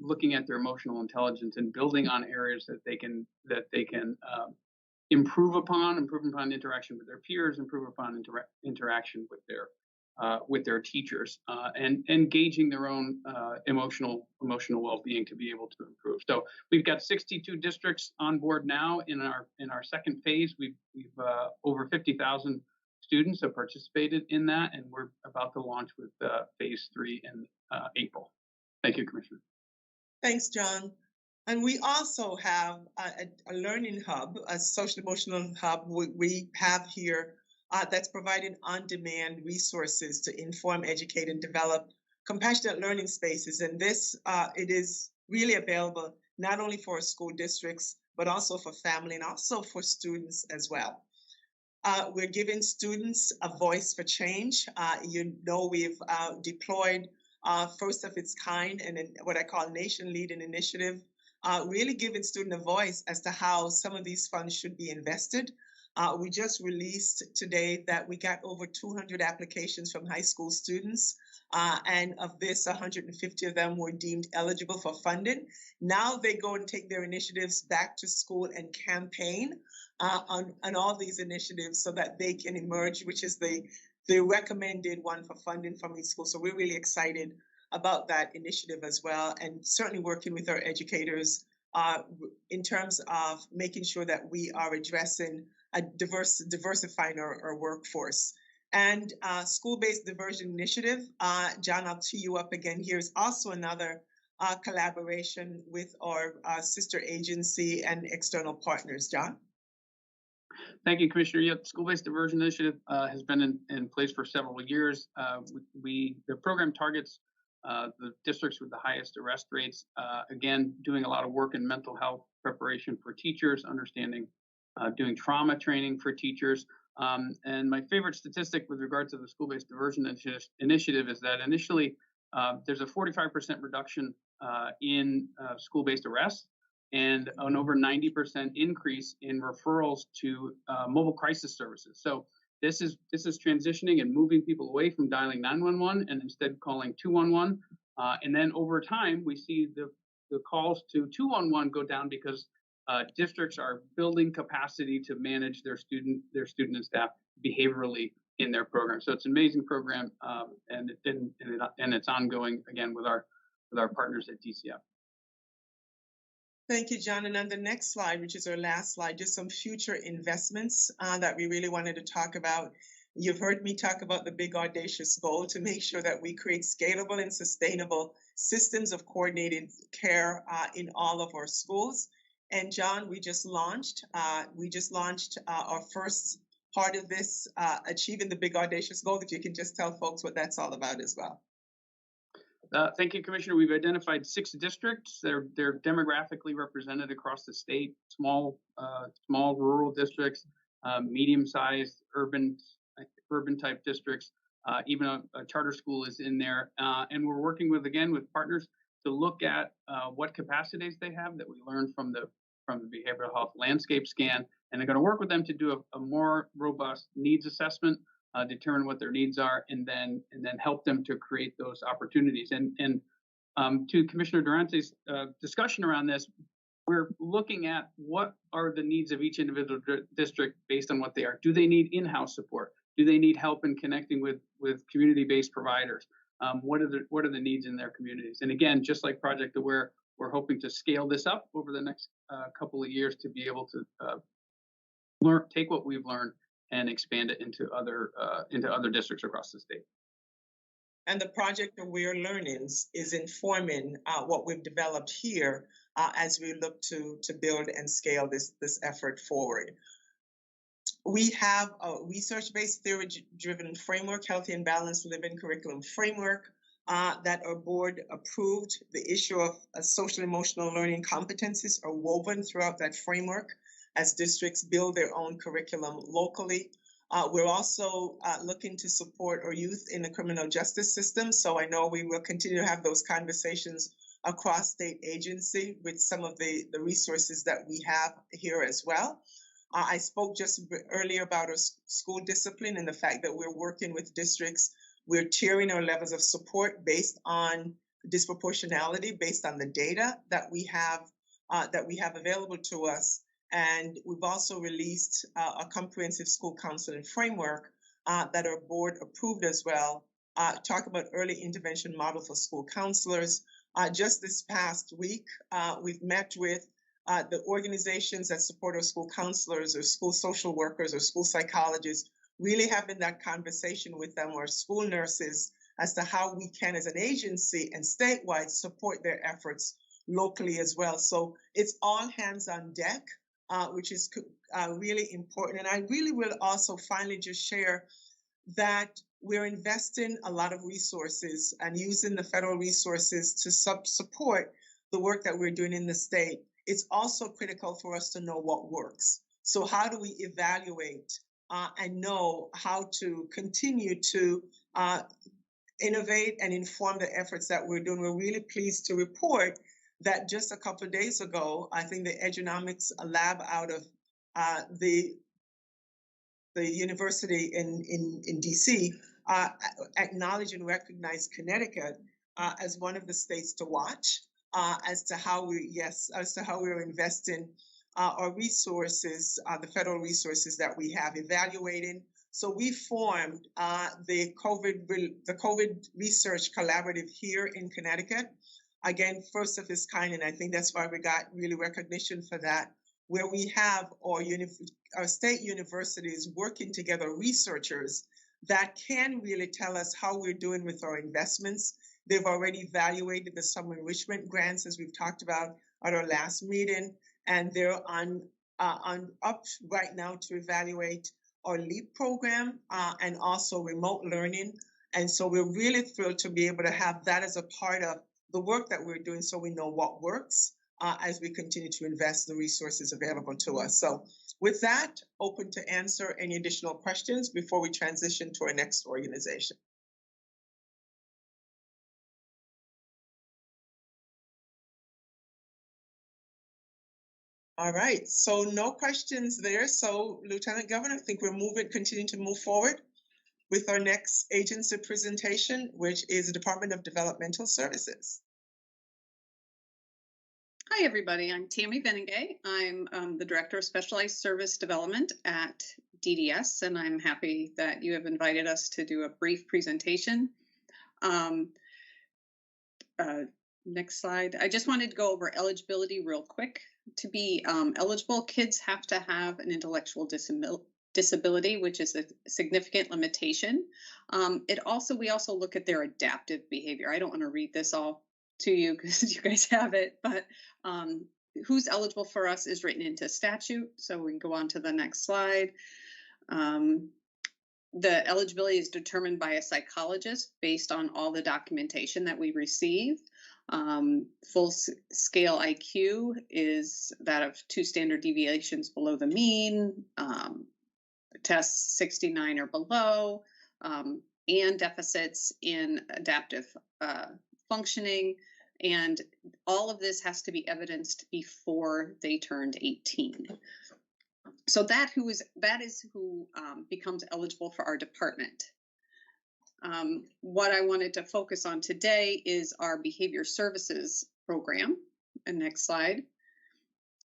looking at their emotional intelligence and building on areas that they can improve upon interaction with their peers, improve upon interaction with their teachers, and engaging their own emotional well-being to be able to improve. So we've got 62 districts on board now. In our second phase, we've over 50,000 students have participated in that, and we're about to launch with phase 3 in April. Thank you, Commissioner. Thanks, John. And we also have a learning hub, a social emotional hub we have here that's providing on-demand resources to inform, educate, and develop compassionate learning spaces. And this, it is really available not only for school districts, but also for family and also for students as well. We're giving students a voice for change. You know, we've deployed first of its kind and what I call nation leading initiative, really giving students a voice as to how some of these funds should be invested. We just released today that we got over 200 applications from high school students, and of this, 150 of them were deemed eligible for funding. Now they go and take their initiatives back to school and campaign on all these initiatives so that they can emerge, which is the recommended one for funding from each school. So we're really excited about that initiative as well, and certainly working with our educators in terms of making sure that we are addressing diversifying our workforce. And school-based diversion initiative, John, I'll tee you up again. Here's also another collaboration with our sister agency and external partners. John? Thank you, Commissioner. Yep, school-based diversion initiative has been in place for several years. The program targets the districts with the highest arrest rates. Again, doing a lot of work in mental health preparation for teachers, understanding, doing trauma training for teachers. And my favorite statistic with regard to the school-based diversion initiative is that initially there's a 45% reduction in school-based arrests, and an over 90% increase in referrals to mobile crisis services. So this is transitioning and moving people away from dialing 911 and instead calling 211. And then over time, we see the calls to 211 go down because districts are building capacity to manage their student and staff behaviorally in their program. So it's an amazing program, and it's ongoing again with our partners at DCF. Thank you, John. And on the next slide, which is our last slide, just some future investments that we really wanted to talk about. You've heard me talk about the big audacious goal to make sure that we create scalable and sustainable systems of coordinated care in all of our schools. And John, we just launched our first part of this, achieving the big audacious goal. If you can just tell folks what that's all about as well. Thank you, Commissioner. We've identified 6 districts. They're demographically represented across the state, small rural districts, medium-sized urban type districts, even a charter school is in there. And we're working with partners to look at what capacities they have that we learned from the behavioral health landscape scan, and they're going to work with them to do a more robust needs assessment, determine what their needs are, and then help them to create those opportunities. And to Commissioner Durante's discussion around this, we're looking at what are the needs of each individual district based on what they are. Do they need in-house support? Do they need help in connecting with community-based providers? What are the needs in their communities? And again, just like Project Aware, we're hoping to scale this up over the next couple of years to be able to take what we've learned and expand it into other districts across the state. And the Project Aware learnings is informing what we've developed here as we look to build and scale this effort forward. We have a research-based, theory-driven framework, healthy and balanced living curriculum framework that our board approved. The issue of social emotional learning competencies are woven throughout that framework as districts build their own curriculum locally. We're also looking to support our youth in the criminal justice system. So I know we will continue to have those conversations a cross-state agency with some of the resources that we have here as well. I spoke just earlier about our school discipline and the fact that we're working with districts. We're tiering our levels of support based on disproportionality, based on the data that we have available to us. And we've also released a comprehensive school counseling framework that our board approved as well. Talk about early intervention model for school counselors. Just this past week, we've met with the organizations that support our school counselors or school social workers or school psychologists, really having that conversation with them, or school nurses, as to how we can, as an agency and statewide, support their efforts locally as well. So it's all hands on deck, which is really important. And I really will also finally just share that we're investing a lot of resources and using the federal resources to support the work that we're doing in the state. It's also critical for us to know what works. So how do we evaluate and know how to continue to innovate and inform the efforts that we're doing? We're really pleased to report that just a couple of days ago, I think the Edunomics lab out of the university in DC acknowledged and recognized Connecticut as one of the states to watch as to how we're investing our resources, the federal resources that we have, evaluating. So we formed the COVID Research Collaborative here in Connecticut. Again, first of its kind, and I think that's why we got really recognition for that, where we have our state universities working together, researchers that can really tell us how we're doing with our investments. They've already evaluated the summer enrichment grants, as we've talked about at our last meeting, and they're on up right now to evaluate our LEAP program and also remote learning. And so we're really thrilled to be able to have that as a part of the work that we're doing, so we know what works as we continue to invest the resources available to us. So with that, open to answer any additional questions before we transition to our next organization. All right, so no questions there. So Lieutenant Governor, I think we're continuing to move forward with our next agency presentation, which is the Department of Developmental Services. Hi, everybody. I'm Tammy Benegay. I'm the Director of Specialized Service Development at DDS, and I'm happy that you have invited us to do a brief presentation. Next slide. I just wanted to go over eligibility real quick. To be eligible, kids have to have an intellectual disability, which is a significant limitation. We also look at their adaptive behavior. I don't want to read this all to you because you guys have it, but who's eligible for us is written into statute. So we can go on to the next slide. The eligibility is determined by a psychologist based on all the documentation that we receive. Full scale IQ is that of 2 standard deviations below the mean, tests 69 or below, and deficits in adaptive functioning. And all of this has to be evidenced before they turned 18. So that is who becomes eligible for our department. What I wanted to focus on today is our behavior services program. And next slide.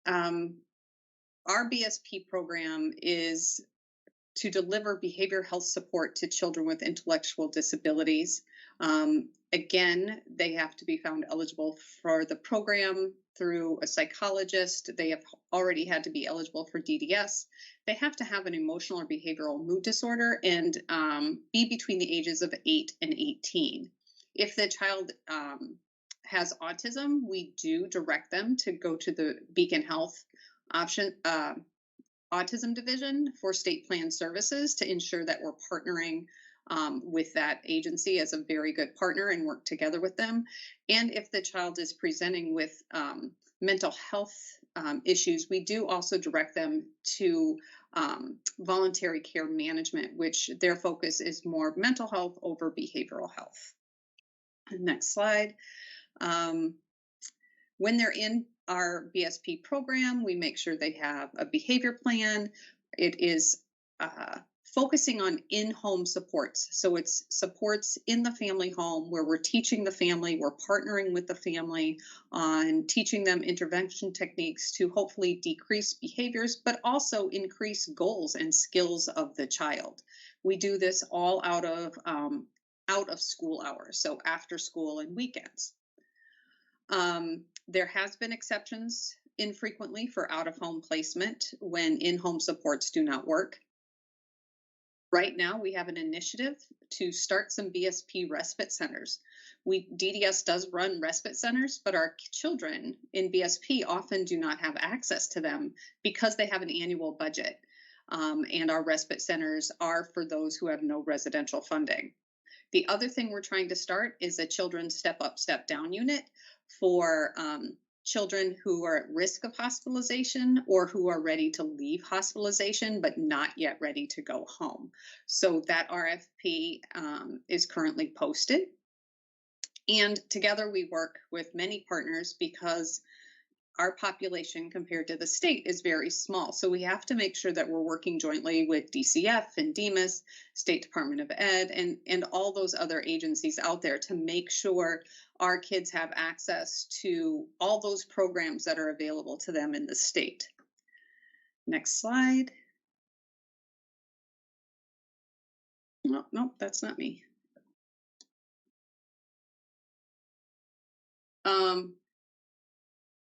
Our BSP program is to deliver behavioral health support to children with intellectual disabilities. Again, they have to be found eligible for the program through a psychologist. They have already had to be eligible for DDS. They have to have an emotional or behavioral mood disorder and be between the ages of 8 and 18. If the child has autism, we do direct them to go to the Beacon Health Autism Division for state plan services to ensure that we're partnering with that agency as a very good partner and work together with them. And if the child is presenting with mental health issues, we do also direct them to voluntary care management, which their focus is more mental health over behavioral health. Next slide. When they're in our BSP program, we make sure they have a behavior plan. It is focusing on in-home supports. So it's supports in the family home where we're teaching the family, we're partnering with the family on teaching them intervention techniques to hopefully decrease behaviors, but also increase goals and skills of the child. We do this all out of school hours, so after school and weekends. There has been exceptions infrequently for out-of-home placement when in-home supports do not work. Right now, we have an initiative to start some BSP respite centers. DDS does run respite centers, but our children in BSP often do not have access to them because they have an annual budget. And our respite centers are for those who have no residential funding. The other thing we're trying to start is a children's step up, step down unit for children who are at risk of hospitalization or who are ready to leave hospitalization but not yet ready to go home. So that RFP is currently posted. And together we work with many partners because our population compared to the state is very small. So we have to make sure that we're working jointly with DCF and DEMIS, State Department of Ed, and all those other agencies out there to make sure our kids have access to all those programs that are available to them in the state. Next slide. No, that's not me.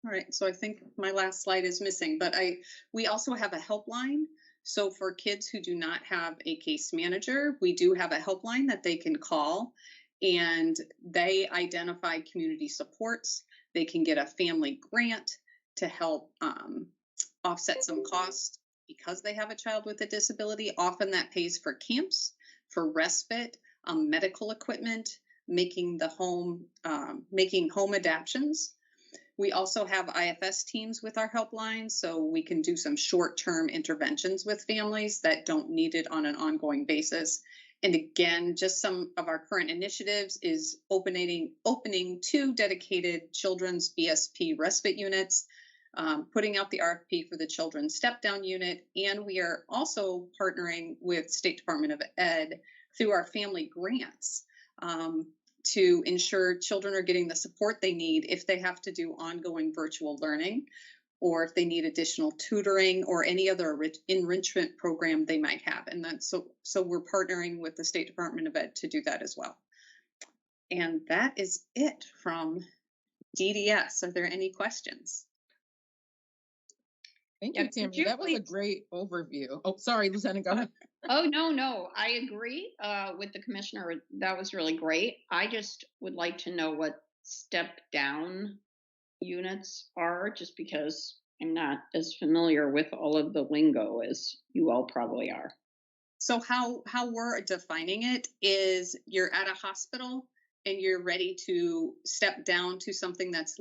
All right, so I think my last slide is missing, but we also have a helpline. So for kids who do not have a case manager, we do have a helpline that they can call, and they identify community supports. They can get a family grant to help offset some costs because they have a child with a disability. Often that pays for camps, for respite, medical equipment, making home adaptions. We also have IFS teams with our helpline, so we can do some short-term interventions with families that don't need it on an ongoing basis. And again, just some of our current initiatives is opening 2 dedicated children's BSP respite units, putting out the RFP for the children's step-down unit, and we are also partnering with State Department of Ed through our family grants to ensure children are getting the support they need if they have to do ongoing virtual learning, or if they need additional tutoring or any other enrichment program they might have. And then so we're partnering with the State Department of Ed to do that as well. And that is it from DDS. Are there any questions? Thank you, Tammy. That was a great overview. Oh, sorry, Lieutenant Governor. Oh, no, I agree with the commissioner. That was really great. I just would like to know what step down units are, just because I'm not as familiar with all of the lingo as you all probably are. So how we're defining it is you're at a hospital and you're ready to step down to something that's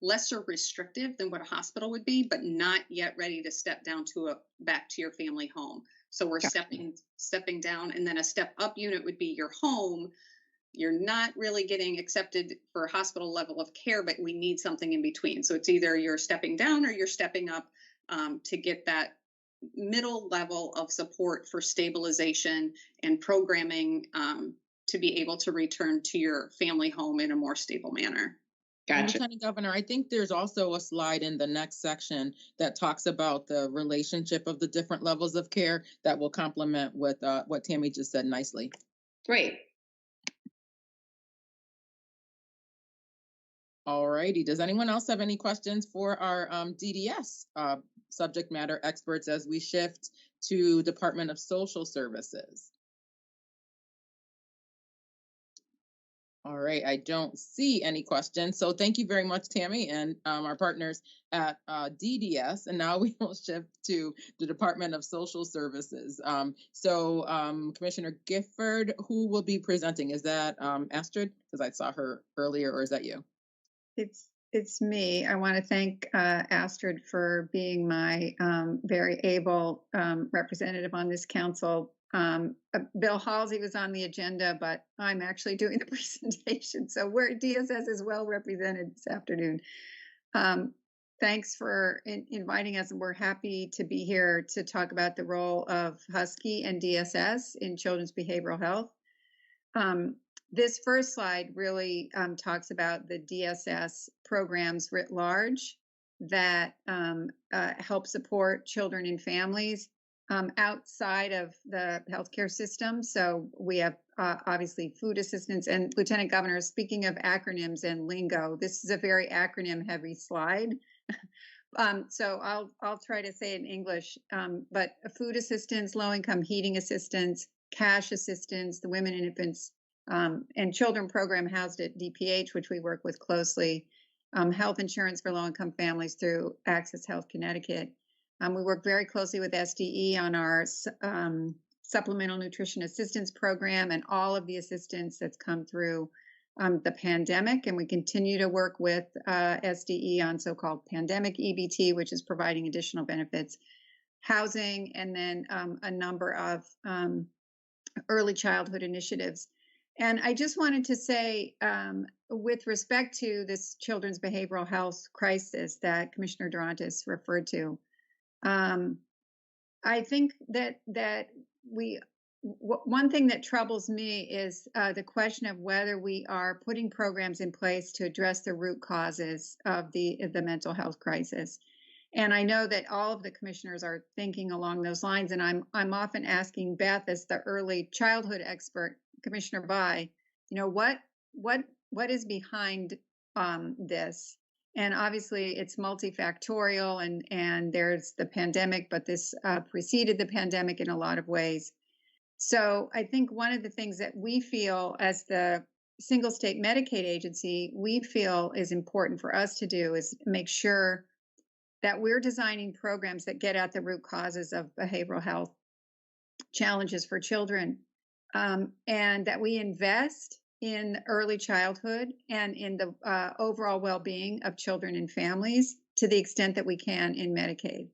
lesser restrictive than what a hospital would be, but not yet ready to step down to back to your family home. So we're stepping down, and then a step up unit would be your home. You're not really getting accepted for hospital level of care, but we need something in between. So it's either you're stepping down or you're stepping up to get that middle level of support for stabilization and programming to be able to return to your family home in a more stable manner. Gotcha. Lieutenant Governor, I think there's also a slide in the next section that talks about the relationship of the different levels of care that will complement with what Tammy just said nicely. Great. All righty. Does anyone else have any questions for our DDS subject matter experts as we shift to Department of Social Services? All right, I don't see any questions. So thank you very much, Tammy, and our partners at DDS. And now we will shift to the Department of Social Services. Commissioner Gifford, who will be presenting? Is that Astrid? Because I saw her earlier, or is that you? It's It's me. I want to thank Astrid for being my very able representative on this council. Bill Halsey was on the agenda, but I'm actually doing the presentation. So DSS is well represented this afternoon. Thanks for inviting us, and we're happy to be here to talk about the role of Husky and DSS in children's behavioral health. This first slide really talks about the DSS programs writ large that help support children and families outside of the healthcare system. So we have obviously food assistance. And Lieutenant Governor, speaking of acronyms and lingo, this is a very acronym-heavy slide. So I'll try to say it in English, but food assistance, low-income heating assistance, cash assistance, the Women and Infants and Children program housed at DPH, which we work with closely, health insurance for low-income families through Access Health Connecticut. We work very closely with SDE on our Supplemental Nutrition Assistance Program and all of the assistance that's come through the pandemic. And we continue to work with SDE on so-called pandemic EBT, which is providing additional benefits, housing, and then a number of early childhood initiatives. And I just wanted to say, with respect to this children's behavioral health crisis that Commissioner Durantis referred to, I think that one thing that troubles me is the question of whether we are putting programs in place to address the root causes of the mental health crisis. And I know that all of the commissioners are thinking along those lines. And I'm often asking Beth, as the early childhood expert, Commissioner Bai, what is behind this? And obviously it's multifactorial, and there's the pandemic, but this preceded the pandemic in a lot of ways. So I think one of the things that we feel as the single state Medicaid agency, we feel is important for us to do is make sure that we're designing programs that get at the root causes of behavioral health challenges for children, and that we invest in early childhood and in the overall well-being of children and families to the extent that we can in Medicaid.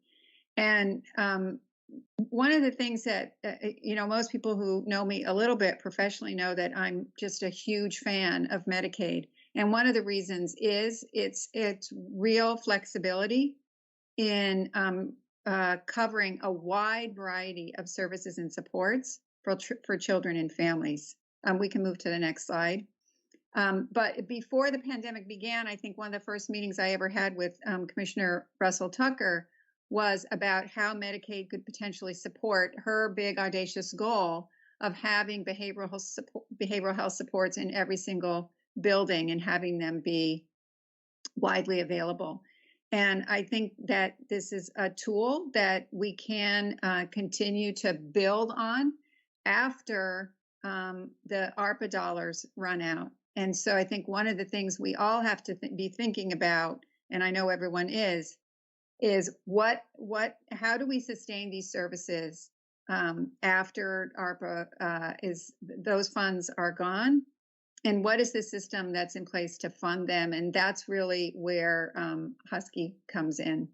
And one of the things that, most people who know me a little bit professionally know that I'm just a huge fan of Medicaid. And one of the reasons is its real flexibility in covering a wide variety of services and supports for children and families. We can move to the next slide. But before the pandemic began, I think one of the first meetings I ever had with Commissioner Russell Tucker was about how Medicaid could potentially support her big audacious goal of having behavioral health supports in every single building and having them be widely available. And I think that this is a tool that we can continue to build on after the ARPA dollars run out. And so I think one of the things we all have to be thinking about, and I know everyone is how do we sustain these services after ARPA those funds are gone? And what is the system that's in place to fund them? And that's really where Husky comes in.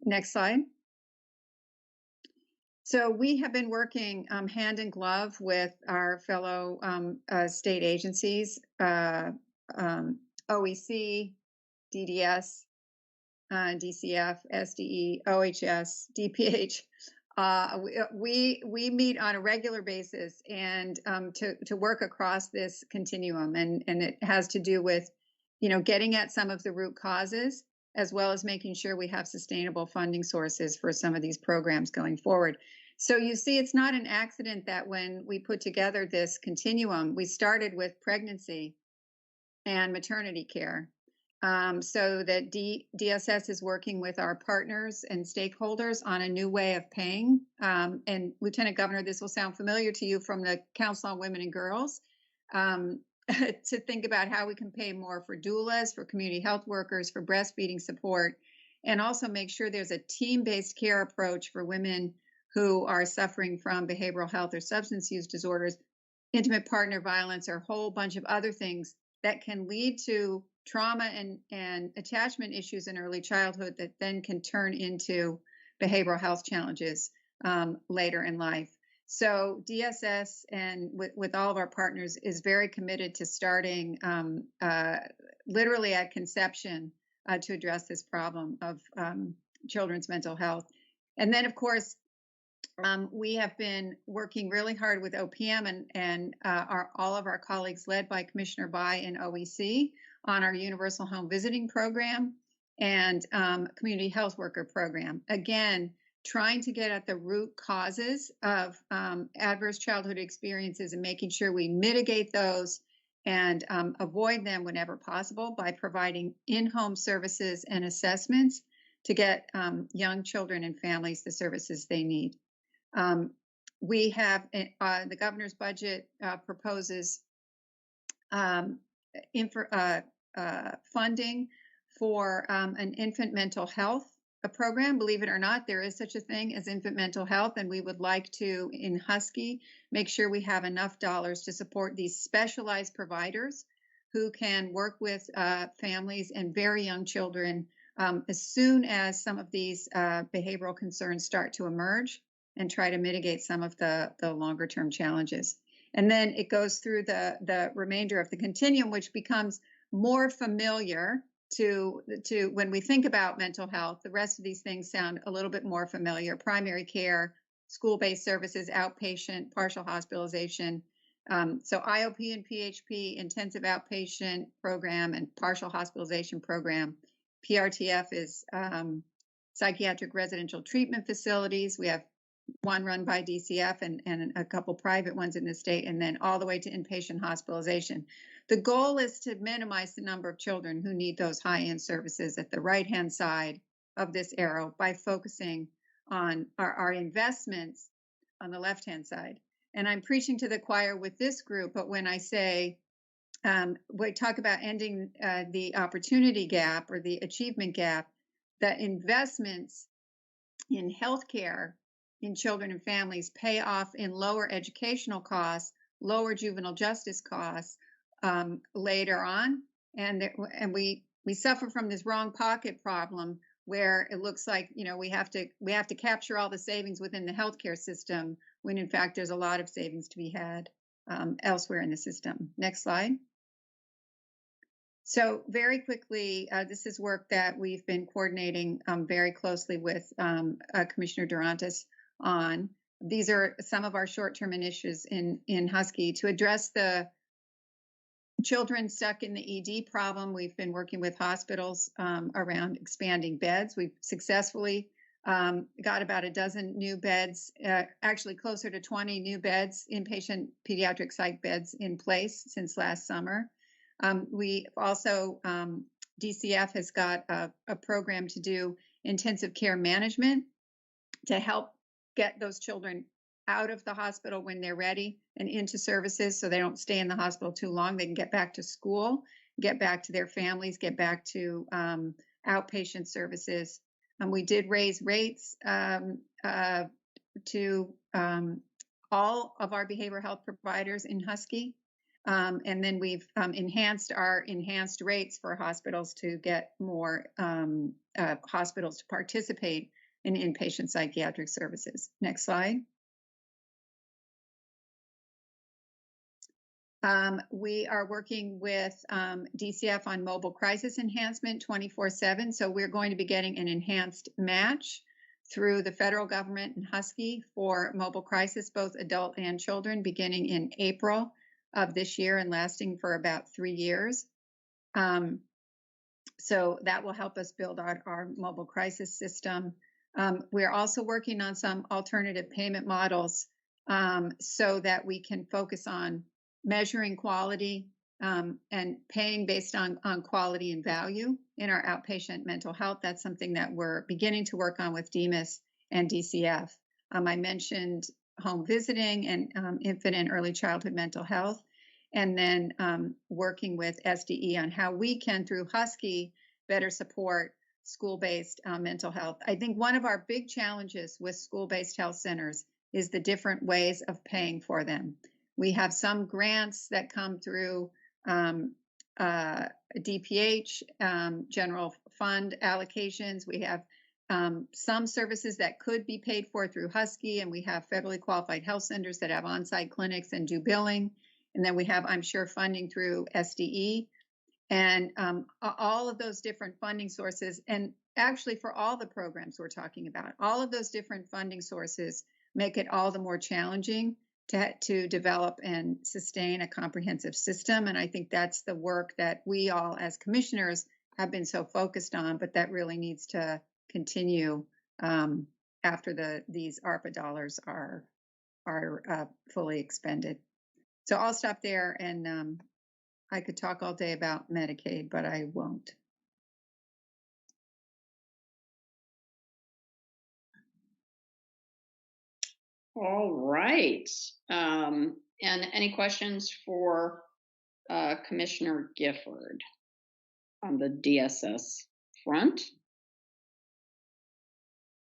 Next slide. So we have been working hand in glove with our fellow state agencies, OEC, DDS, DCF, SDE, OHS, DPH. We meet on a regular basis and to work across this continuum, and it has to do with getting at some of the root causes, as well as making sure we have sustainable funding sources for some of these programs going forward. So you see, it's not an accident that when we put together this continuum, we started with pregnancy and maternity care. So that DSS is working with our partners and stakeholders on a new way of paying. And Lieutenant Governor, this will sound familiar to you from the Council on Women and Girls, to think about how we can pay more for doulas, for community health workers, for breastfeeding support, and also make sure there's a team-based care approach for women who are suffering from behavioral health or substance use disorders, intimate partner violence, or a whole bunch of other things that can lead to trauma and attachment issues in early childhood that then can turn into behavioral health challenges later in life. So DSS and with all of our partners is very committed to starting literally at conception to address this problem of children's mental health. And then, of course, we have been working really hard with OPM and all of our colleagues led by Commissioner Bai in OEC on our Universal Home Visiting Program and Community Health Worker Program. Again, trying to get at the root causes of adverse childhood experiences and making sure we mitigate those and avoid them whenever possible by providing in-home services and assessments to get young children and families the services they need. We have the governor's budget proposes funding for an infant mental health program. Believe it or not, there is such a thing as infant mental health, and we would like to, in Husky, make sure we have enough dollars to support these specialized providers who can work with families and very young children as soon as some of these behavioral concerns start to emerge and try to mitigate some of the longer term challenges. And then it goes through the remainder of the continuum, which becomes more familiar to when we think about mental health. The rest of these things sound a little bit more familiar: primary care, school-based services, outpatient, partial hospitalization. So IOP and PHP, intensive outpatient program and partial hospitalization program. PRTF is psychiatric residential treatment facilities. We have one run by DCF and a couple private ones in the state, and then all the way to inpatient hospitalization. The goal is to minimize the number of children who need those high-end services at the right-hand side of this arrow by focusing on our investments on the left-hand side. And I'm preaching to the choir with this group, but when I say, we talk about ending the opportunity gap or the achievement gap, the investments in healthcare in children and families pay off in lower educational costs, lower juvenile justice costs later on. And we suffer from this wrong pocket problem where it looks like, you know, we have to capture all the savings within the healthcare system when in fact there's a lot of savings to be had elsewhere in the system. Next slide. So very quickly, this is work that we've been coordinating very closely with Commissioner Durantis on. These are some of our short-term initiatives in Husky to address the children stuck in the ED problem. We've been working with hospitals around expanding beds. We've successfully got about a dozen new beds, actually closer to 20 new beds, inpatient pediatric psych beds in place since last summer. We also, DCF has got a program to do intensive care management to help get those children out of the hospital when they're ready and into services so they don't stay in the hospital too long. They can get back to school, get back to their families, get back to outpatient services. We did raise rates to all of our behavioral health providers in Husky. And then we've enhanced our enhanced rates for hospitals to get more hospitals to participate in inpatient psychiatric services. Next slide. We are working with DCF on mobile crisis enhancement 24/7. So we're going to be getting an enhanced match through the federal government and Husky for mobile crisis, both adult and children, beginning in April of this year and lasting for about 3 years. So that will help us build out our mobile crisis system. We're also working on some alternative payment models so that we can focus on measuring quality and paying based on quality and value in our outpatient mental health. That's something that we're beginning to work on with DMIS and DCF. I mentioned home visiting and infant and early childhood mental health, and then working with SDE on how we can, through Husky, better support school-based mental health. I think one of our big challenges with school-based health centers is the different ways of paying for them. We have some grants that come through DPH, general fund allocations. We have some services that could be paid for through Husky, and we have federally qualified health centers that have on-site clinics and do billing. And then we have, I'm sure, funding through SDE. And all of those different funding sources, and actually for all the programs we're talking about, all of those different funding sources make it all the more challenging to develop and sustain a comprehensive system. And I think that's the work that we all as commissioners have been so focused on, but that really needs to continue after these ARPA dollars are fully expended. So I'll stop there, and I could talk all day about Medicaid, but I won't. All right. And any questions for Commissioner Gifford on the DSS front?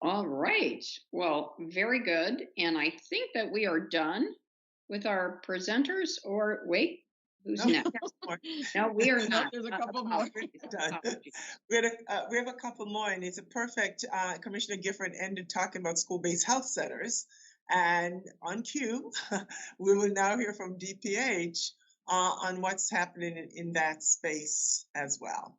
All right. Well, very good. And I think that we are done with our presenters, or wait, who's next? No, we are not. There's a couple more. We have a couple more, and it's a perfect, Commissioner Gifford ended talking about school-based health centers. And on cue, we will now hear from DPH on what's happening in that space as well.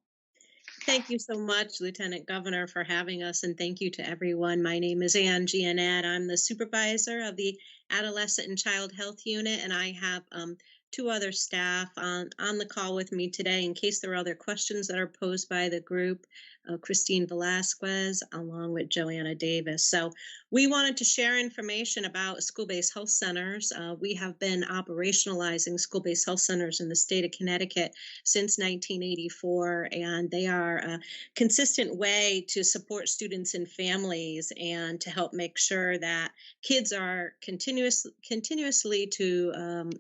Thank you so much, Lieutenant Governor, for having us, and thank you to everyone. My name is Angie Annette. I'm the supervisor of the Adolescent and Child Health Unit, and I have two other staff on the call with me today in case there are other questions that are posed by the group. Christine Velasquez, along with Joanna Davis. So we wanted to share information about school-based health centers. We have been operationalizing school-based health centers in the state of Connecticut since 1984, and they are a consistent way to support students and families and to help make sure that kids are continuously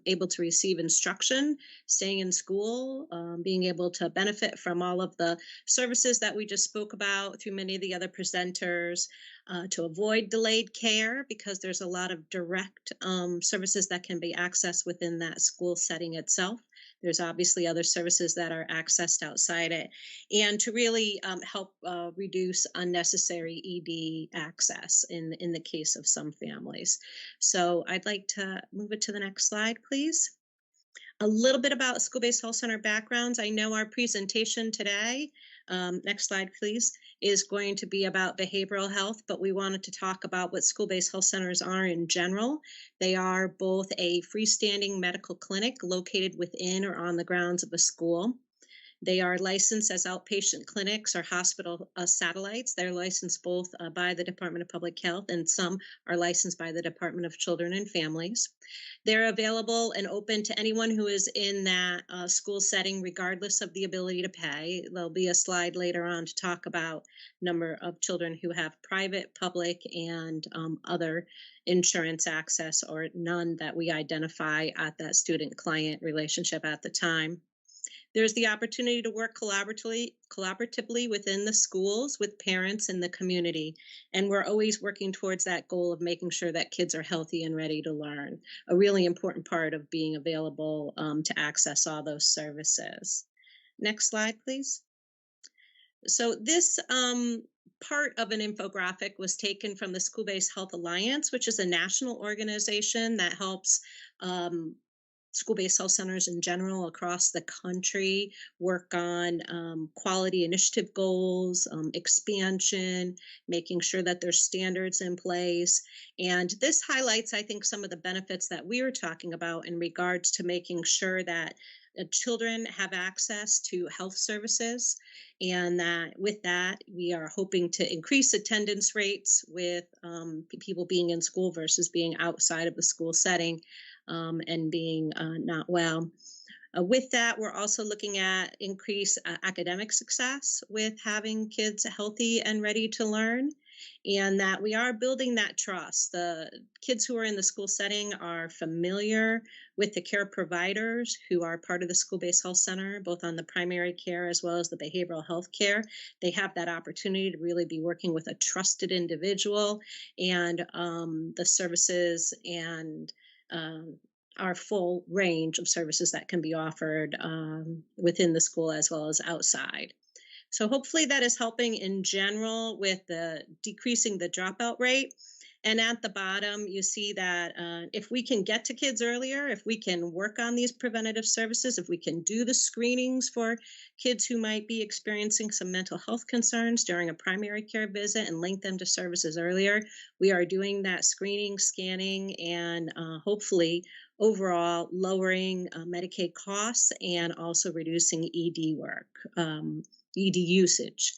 able to receive instruction, staying in school, being able to benefit from all of the services that we just spoke about through many of the other presenters, to avoid delayed care because there's a lot of direct services that can be accessed within that school setting itself. There's obviously other services that are accessed outside it, and to really help reduce unnecessary ED access in the case of some families. So I'd like to move it to the next slide, please. A little bit about school-based health center backgrounds. I know our presentation today, next slide please, is going to be about behavioral health, but we wanted to talk about what school-based health centers are in general. They are both a freestanding medical clinic located within or on the grounds of a school. They are licensed as outpatient clinics or hospital satellites. They're licensed both by the Department of Public Health, and some are licensed by the Department of Children and Families. They're available and open to anyone who is in that school setting, regardless of the ability to pay. There'll be a slide later on to talk about number of children who have private, public, and other insurance access or none that we identify at that student-client relationship at the time. There's the opportunity to work collaboratively within the schools with parents and the community. And we're always working towards that goal of making sure that kids are healthy and ready to learn. A really important part of being available to access all those services. Next slide, please. So this part of an infographic was taken from the School-Based Health Alliance, which is a national organization that helps school-based health centers in general across the country work on quality initiative goals, expansion, making sure that there's standards in place. And this highlights, I think, some of the benefits that we were talking about in regards to making sure that children have access to health services, and that with that, we are hoping to increase attendance rates with people being in school versus being outside of the school setting. And being not well. With that, we're also looking at increased academic success with having kids healthy and ready to learn, and that we are building that trust. The kids who are in the school setting are familiar with the care providers who are part of the school-based health center, both on the primary care as well as the behavioral health care. They have that opportunity to really be working with a trusted individual, and the services and our full range of services that can be offered within the school as well as outside. So hopefully that is helping in general with the decreasing the dropout rate. And at the bottom, you see that if we can get to kids earlier, if we can work on these preventative services, if we can do the screenings for kids who might be experiencing some mental health concerns during a primary care visit and link them to services earlier, we are doing that screening, scanning, and hopefully overall lowering Medicaid costs and also reducing ED work, ED usage.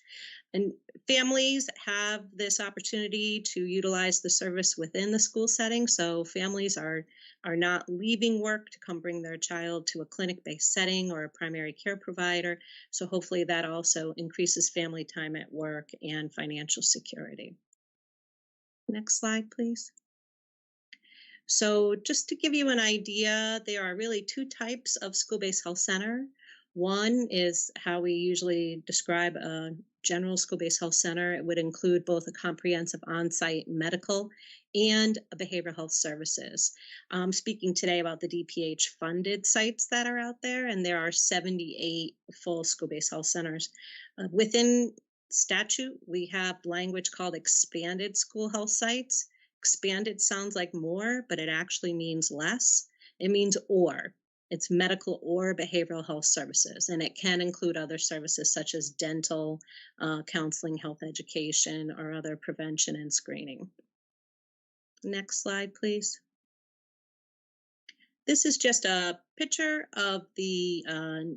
And families have this opportunity to utilize the service within the school setting. So families are not leaving work to come bring their child to a clinic-based setting or a primary care provider. So hopefully that also increases family time at work and financial security. Next slide, please. So just to give you an idea, there are really two types of school-based health center. One is how we usually describe a general school-based health center. It would include both a comprehensive on-site medical and behavioral health services. I'm speaking today about the DPH funded sites that are out there, and there are 78 full school-based health centers. Within statute, we have language called expanded school health sites. Expanded sounds like more, but it actually means less. It means or. It's medical or behavioral health services, and it can include other services such as dental, counseling, health education, or other prevention and screening. Next slide, please. This is just a picture of the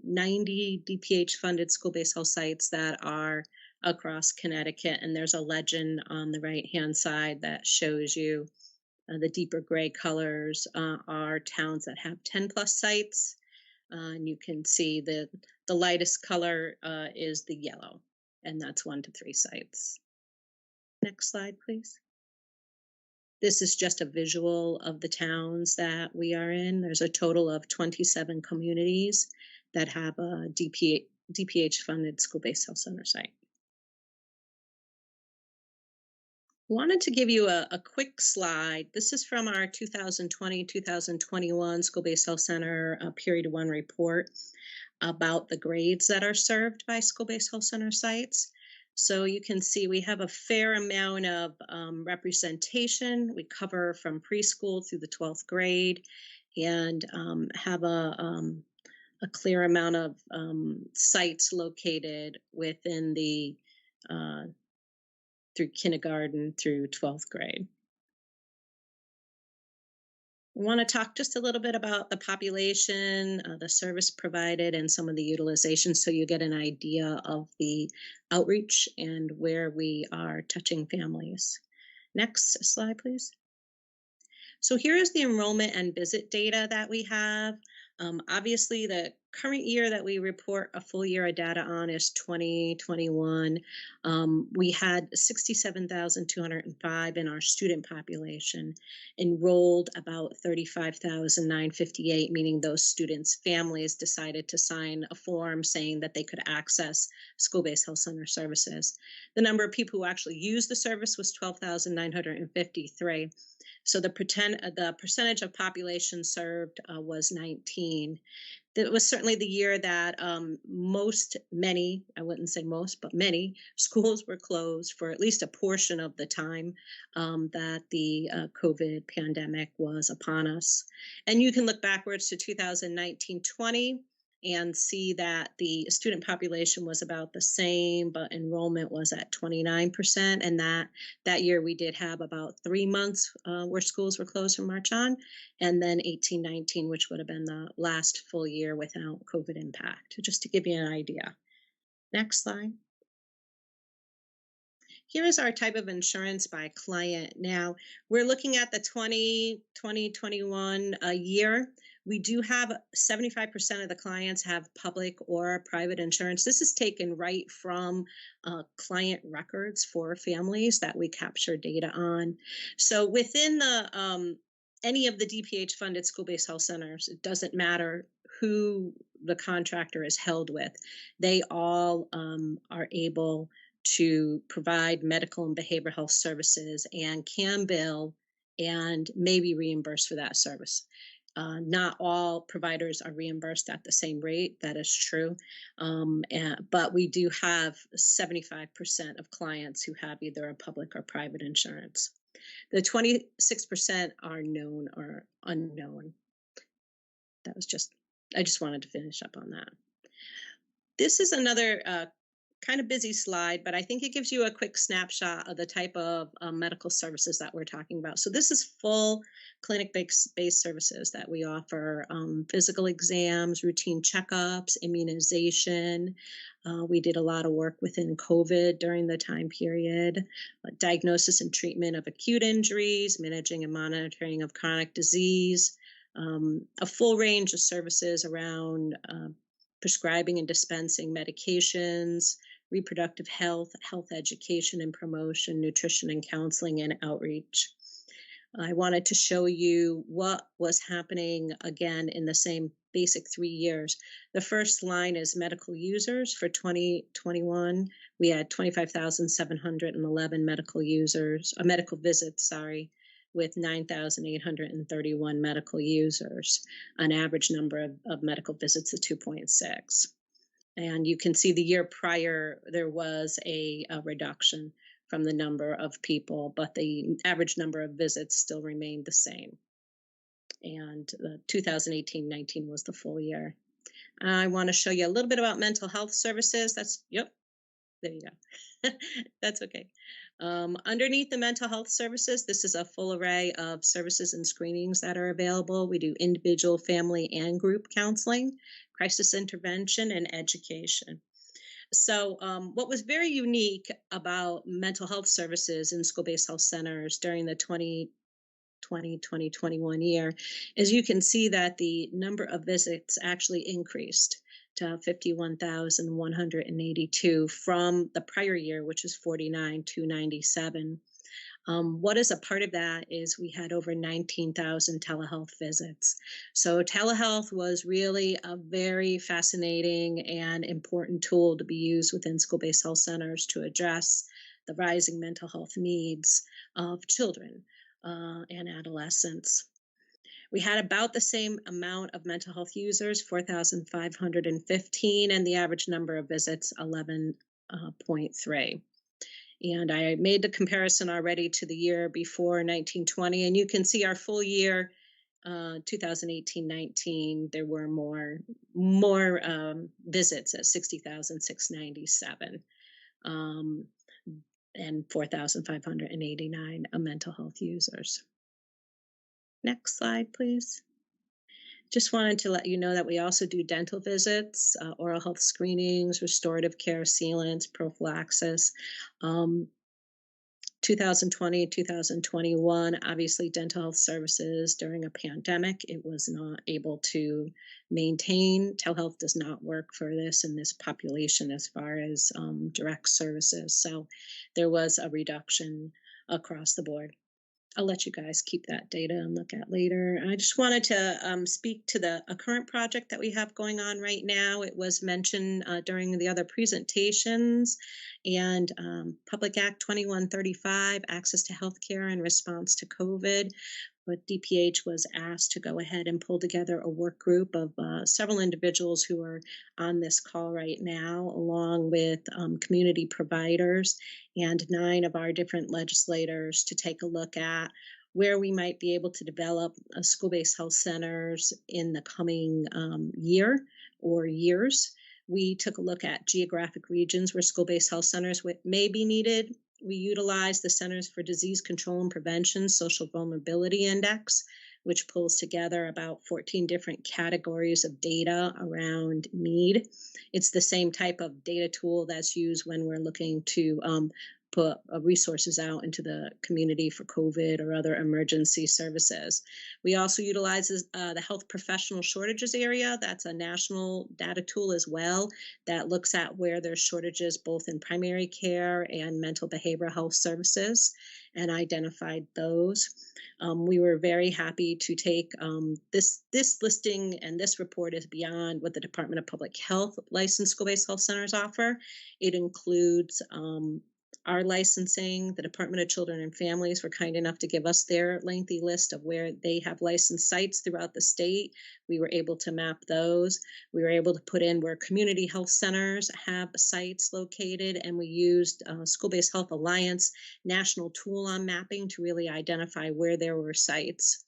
90 DPH-funded school-based health sites that are across Connecticut, and there's a legend on the right-hand side that shows you the deeper gray colors are towns that have 10 plus sites. And you can see the lightest color is the yellow, and that's 1 to 3 sites. Next slide, please. This is just a visual of the towns that we are in. There's a total of 27 communities that have a DPH-funded school-based health center site. Wanted to give you a quick slide. This is from our 2020-2021 School-Based Health Center Period 1 report about the grades that are served by school-based health center sites. So you can see we have a fair amount of representation. We cover from preschool through the 12th grade and have a clear amount of sites located within the through kindergarten through 12th grade. We want to talk just a little bit about the population, the service provided, and some of the utilization so you get an idea of the outreach and where we are touching families. Next slide, please. So here is the enrollment and visit data that we have. Obviously, the current year that we report a full year of data on is 2021. We had 67,205 in our student population, enrolled about 35,958, meaning those students' families decided to sign a form saying that they could access school-based health center services. The number of people who actually used the service was 12,953. So the percentage of population served was 19. It was certainly the year that many, I wouldn't say most, but many schools were closed for at least a portion of the time that the COVID pandemic was upon us. And you can look backwards to 2019-20 and see that the student population was about the same, but enrollment was at 29%. And that year we did have about 3 months where schools were closed from March on, and then 18-19, which would have been the last full year without COVID impact, just to give you an idea. Next slide. Here is our type of insurance by client. Now, we're looking at the 2021 year. We do have 75% of the clients have public or private insurance. This is taken right from client records for families that we capture data on. So within the any of the DPH-funded school-based health centers, it doesn't matter who the contractor is held with. They all are able to provide medical and behavioral health services and can bill and maybe reimburse for that service. Not all providers are reimbursed at the same rate. That is true. But we do have 75% of clients who have either a public or private insurance. The 26% are known or unknown. I just wanted to finish up on that. This is another kind of busy slide, but I think it gives you a quick snapshot of the type of medical services that we're talking about. So this is full clinic-based services that we offer: physical exams, routine checkups, immunization. We did a lot of work within COVID during the time period, diagnosis and treatment of acute injuries, managing and monitoring of chronic disease, a full range of services around prescribing and dispensing medications, reproductive health, health education and promotion, nutrition and counseling, and outreach. I wanted to show you what was happening again in the same basic 3 years. The first line is medical users. For 2021, we had 25,711 medical visits, with 9,831 medical users, an average number of medical visits of 2.6. And you can see the year prior, there was a reduction from the number of people, but the average number of visits still remained the same. And 2018-19 was the full year. I want to show you a little bit about mental health services. There you go. That's okay. Underneath the mental health services, this is a full array of services and screenings that are available. We do individual, family, and group counseling, crisis intervention, and education. So what was very unique about mental health services in school-based health centers during the 2020-2021 year is you can see that the number of visits actually increased to 51,182 from the prior year, which is 49,297. What is a part of that is we had over 19,000 telehealth visits. So telehealth was really a very fascinating and important tool to be used within school-based health centers to address the rising mental health needs of children and adolescents. We had about the same amount of mental health users, 4,515, and the average number of visits, 11.3. And I made the comparison already to the year before 1920, and you can see our full year, 2018-19, there were more visits at 60,697, and 4,589 mental health users. Next slide, please. Just wanted to let you know that we also do dental visits, oral health screenings, restorative care, sealants, prophylaxis. 2020, 2021, obviously dental health services during a pandemic, it was not able to maintain. Telehealth does not work for this in this population as far as direct services. So there was a reduction across the board. I'll let you guys keep that data and look at later. I just wanted to speak to a current project that we have going on right now. It was mentioned during the other presentations, and Public Act 2135, Access to Healthcare in Response to COVID. But DPH was asked to go ahead and pull together a work group of several individuals who are on this call right now, along with community providers and 9 of our different legislators, to take a look at where we might be able to develop school-based health centers in the coming year or years. We took a look at geographic regions where school-based health centers may be needed. We utilize the Centers for Disease Control and Prevention Social Vulnerability Index, which pulls together about 14 different categories of data around need. It's the same type of data tool that's used when we're looking to put resources out into the community for COVID or other emergency services. We also utilize the health professional shortages area. That's a national data tool as well that looks at where there's shortages both in primary care and mental behavioral health services, and identified those. We were very happy to take this listing, and this report is beyond what the Department of Public Health licensed school-based health centers offer. It includes our licensing. The Department of Children and Families were kind enough to give us their lengthy list of where they have licensed sites throughout the state. We were able to map those. We were able to put in where community health centers have sites located, and we used School-Based Health Alliance national tool on mapping to really identify where there were sites.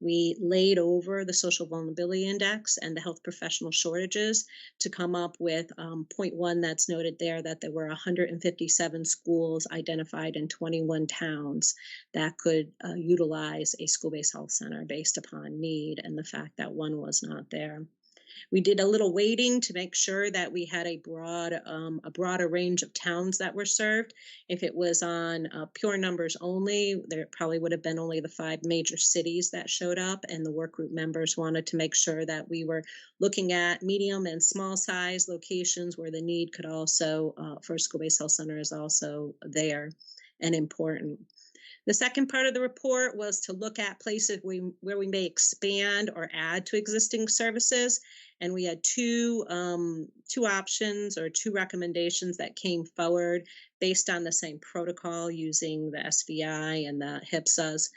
We laid over the social vulnerability index and the health professional shortages to come up with point one that's noted there, that there were 157 schools identified in 21 towns that could utilize a school-based health center based upon need and the fact that one was not there. We did a little weighting to make sure that we had a broader range of towns that were served. If it was on pure numbers only, there probably would have been only the 5 major cities that showed up, and the work group members wanted to make sure that we were looking at medium and small size locations where the need could also, for a school-based health center is also there and important. The second part of the report was to look at places where we may expand or add to existing services. And we had two options or 2 recommendations that came forward based on the same protocol using the SVI and the HPSAs.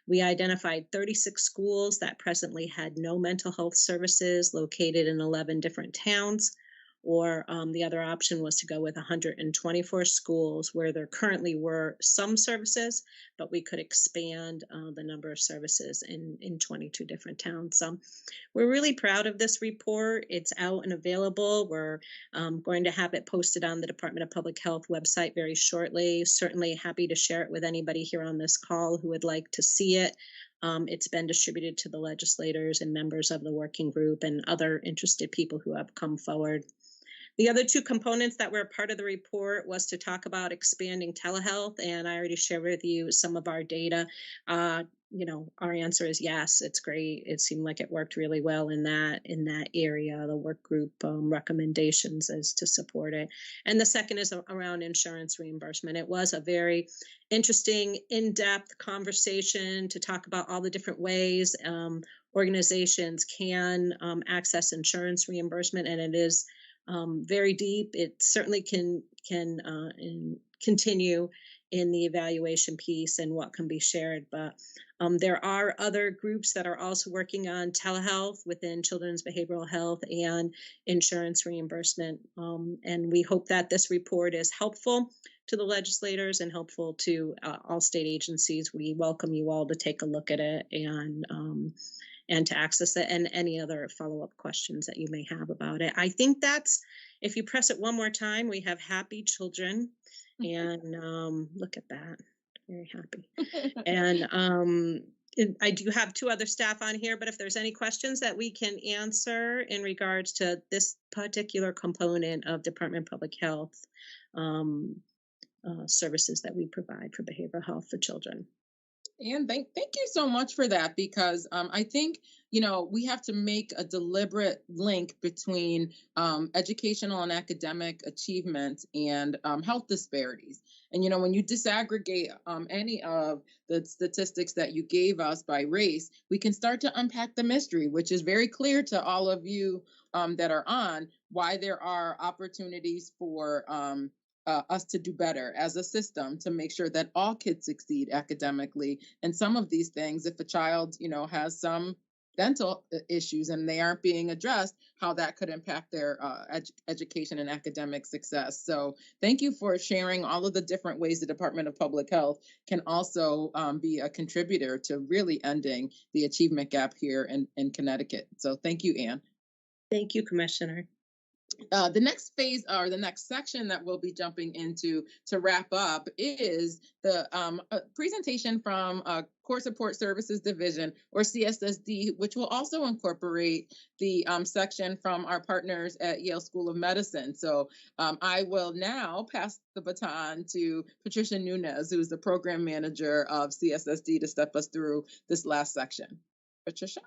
We identified 36 schools that presently had no mental health services located in 11 different towns. Or the other option was to go with 124 schools where there currently were some services, but we could expand the number of services in 22 different towns. So we're really proud of this report. It's out and available. We're going to have it posted on the Department of Public Health website very shortly. Certainly happy to share it with anybody here on this call who would like to see it. It's been distributed to the legislators and members of the working group and other interested people who have come forward. The other 2 components that were part of the report was to talk about expanding telehealth, and I already shared with you some of our data. Our answer is yes, it's great. It seemed like it worked really well in that area. The work group recommendations is to support it. And the second is around insurance reimbursement. It was a very interesting, in-depth conversation to talk about all the different ways organizations can access insurance reimbursement, and it is very deep. It certainly can continue in the evaluation piece and what can be shared, but there are other groups that are also working on telehealth within children's behavioral health and insurance reimbursement. And we hope that this report is helpful to the legislators and helpful to all state agencies. We welcome you all to take a look at it and to access it, and any other follow-up questions that you may have about it. I think that's, if you press it one more time, we have happy children, and look at that, very happy. And I do have 2 other staff on here, but if there's any questions that we can answer in regards to this particular component of Department of Public Health services that we provide for behavioral health for children. And thank you so much for that, because I think, we have to make a deliberate link between educational and academic achievement and health disparities. And, when you disaggregate any of the statistics that you gave us by race, we can start to unpack the mystery, which is very clear to all of you that are on, why there are opportunities for us to do better as a system to make sure that all kids succeed academically. And some of these things, if a child, has some dental issues and they aren't being addressed, how that could impact their education and academic success. So thank you for sharing all of the different ways the Department of Public Health can also be a contributor to really ending the achievement gap here in Connecticut. So thank you, Anne. Thank you, Commissioner. The next phase, or the next section that we'll be jumping into to wrap up, is the presentation from Core Support Services Division, or CSSD, which will also incorporate the section from our partners at Yale School of Medicine. So I will now pass the baton to Patricia Nunez, who is the program manager of CSSD, to step us through this last section. Patricia?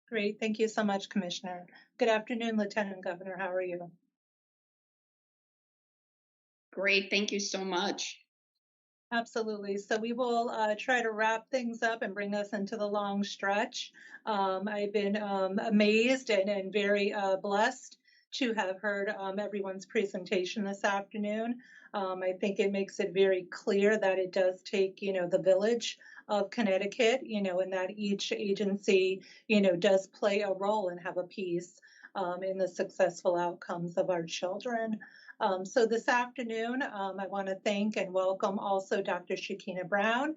Great. Thank you so much, Commissioner. Good afternoon, Lieutenant Governor. How are you? Great. Thank you so much. Absolutely. So we will try to wrap things up and bring us into the long stretch. I've been amazed and very blessed to have heard everyone's presentation this afternoon. I think it makes it very clear that it does take, the village of Connecticut, and that each agency, does play a role and have a piece in the successful outcomes of our children. So this afternoon, I want to thank and welcome also Dr. Shakina Brown,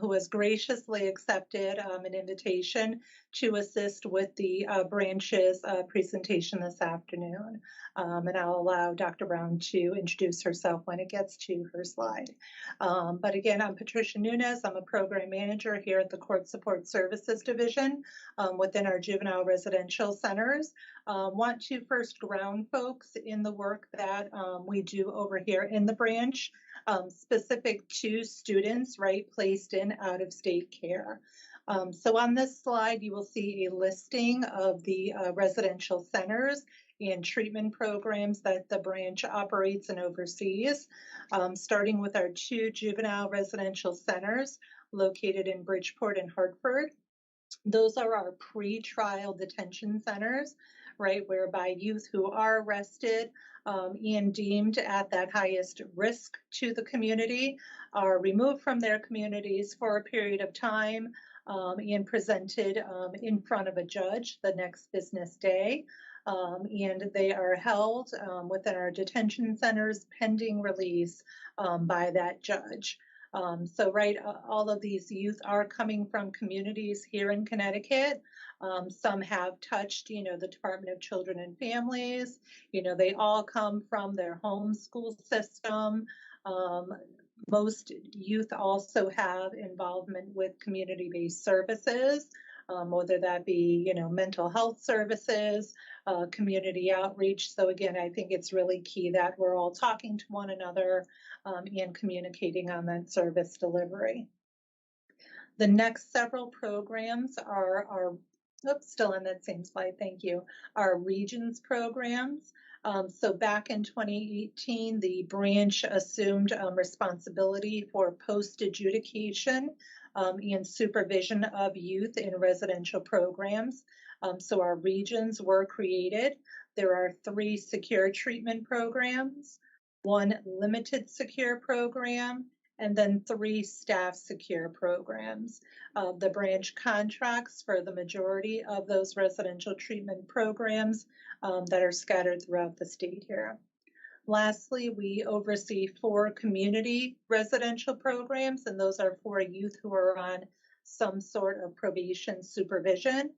who has graciously accepted an invitation to assist with the branch's presentation this afternoon. And I'll allow Dr. Brown to introduce herself when it gets to her slide. But again, I'm Patricia Nunez. I'm a program manager here at the Court Support Services Division within our juvenile residential centers. Want to first ground folks in the work that we do over here in the branch, specific to students, right, placed in out-of-state care. So on this slide, you will see a listing of the residential centers and treatment programs that the branch operates and oversees, starting with our 2 juvenile residential centers located in Bridgeport and Hartford. Those are our pre-trial detention centers, right, whereby youth who are arrested and deemed at that highest risk to the community are removed from their communities for a period of time and presented in front of a judge the next business day. And they are held within our detention centers pending release by that judge. So, right, all of these youth are coming from communities here in Connecticut. Some have touched, the Department of Children and Families. They all come from their home school system. Most youth also have involvement with community-based services, whether that be, mental health services, community outreach. So again, I think it's really key that we're all talking to one another and communicating on that service delivery. The next several programs are still on that same slide, thank you, our Regions programs. So back in 2018, the branch assumed responsibility for post-adjudication and supervision of youth in residential programs. So our regions were created. There are 3 secure treatment programs, 1 limited secure program, and then 3 staff secure programs. The branch contracts for the majority of those residential treatment programs that are scattered throughout the state here. Lastly, we oversee 4 community residential programs, and those are for youth who are on some sort of probation supervision,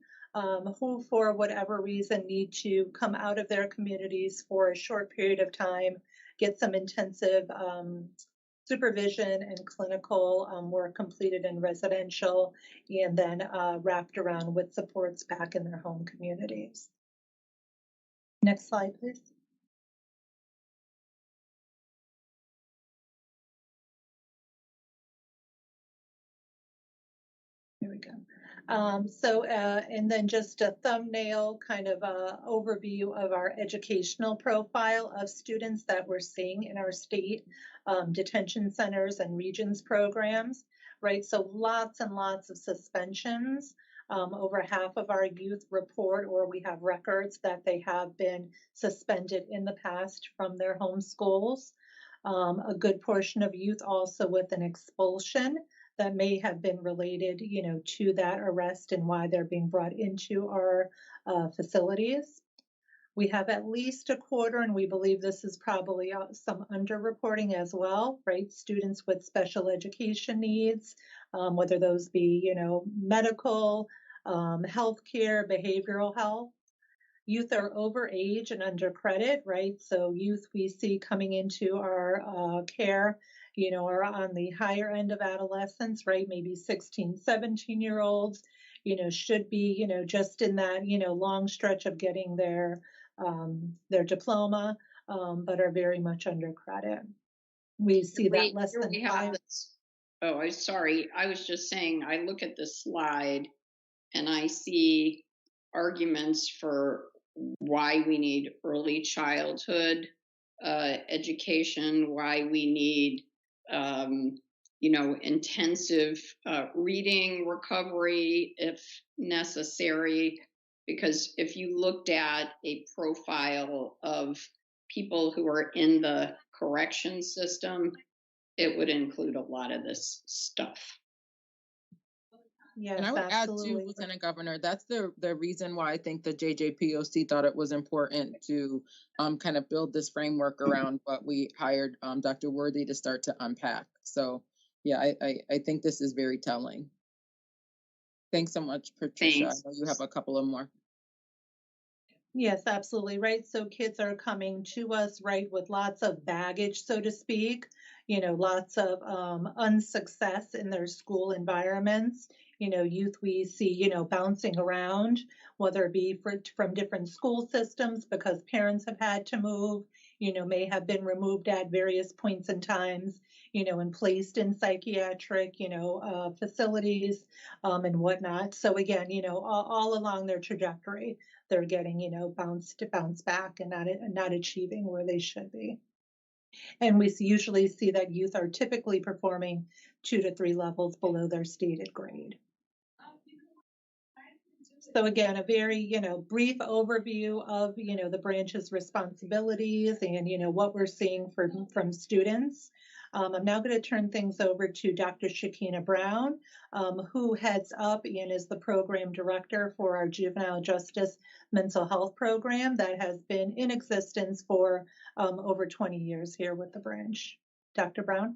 who for whatever reason need to come out of their communities for a short period of time, get some intensive supervision and clinical work completed in residential, and then wrapped around with supports back in their home communities. Next slide, please. Here we go. And then just a thumbnail kind of overview of our educational profile of students that we're seeing in our state detention centers and regions programs, right? So lots and lots of suspensions. Over half of our youth report, or we have records that they have been suspended in the past from their home schools. A good portion of youth also with an expulsion that may have been related, to that arrest and why they're being brought into our facilities. We have at least a quarter, and we believe this is probably some underreporting as well, right? Students with special education needs, whether those be, medical, healthcare, behavioral health. Youth are over age and under credit, right? So youth we see coming into our care, are on the higher end of adolescence, right? Maybe 16, 17-year-olds, should be, just in that, long stretch of getting their diploma, but are very much under credit. We see that less than 5. Oh, I'm sorry. I was just saying, I look at the slide and I see arguments for why we need early childhood education, why we need, intensive reading recovery if necessary. because if you looked at a profile of people who are in the correction system, it would include a lot of this stuff. And Yes, I would add too, absolutely. Lieutenant Governor, that's the reason why I think the JJPOC thought it was important to kind of build this framework around what we hired Dr. Worthy to start to unpack. So yeah, I think this is very telling. Thanks so much, Patricia. Thanks. I know you have a couple of more. Yes, absolutely. Right. So kids are coming to us, right, with lots of baggage, so to speak, lots of unsuccess in their school environments. Youth we see, bouncing around, whether it be from different school systems because parents have had to move, may have been removed at various points in times, and placed in psychiatric, facilities and whatnot. So again, all along their trajectory, they're getting, bounce back and not achieving where they should be. And we usually see that youth are typically performing 2 to 3 levels below their stated grade. So again, a very, brief overview of, the branch's responsibilities and, what we're seeing from students. I'm now going to turn things over to Dr. Shakina Brown, who heads up and is the program director for our Juvenile Justice Mental Health Program that has been in existence for over 20 years here with the branch. Dr. Brown?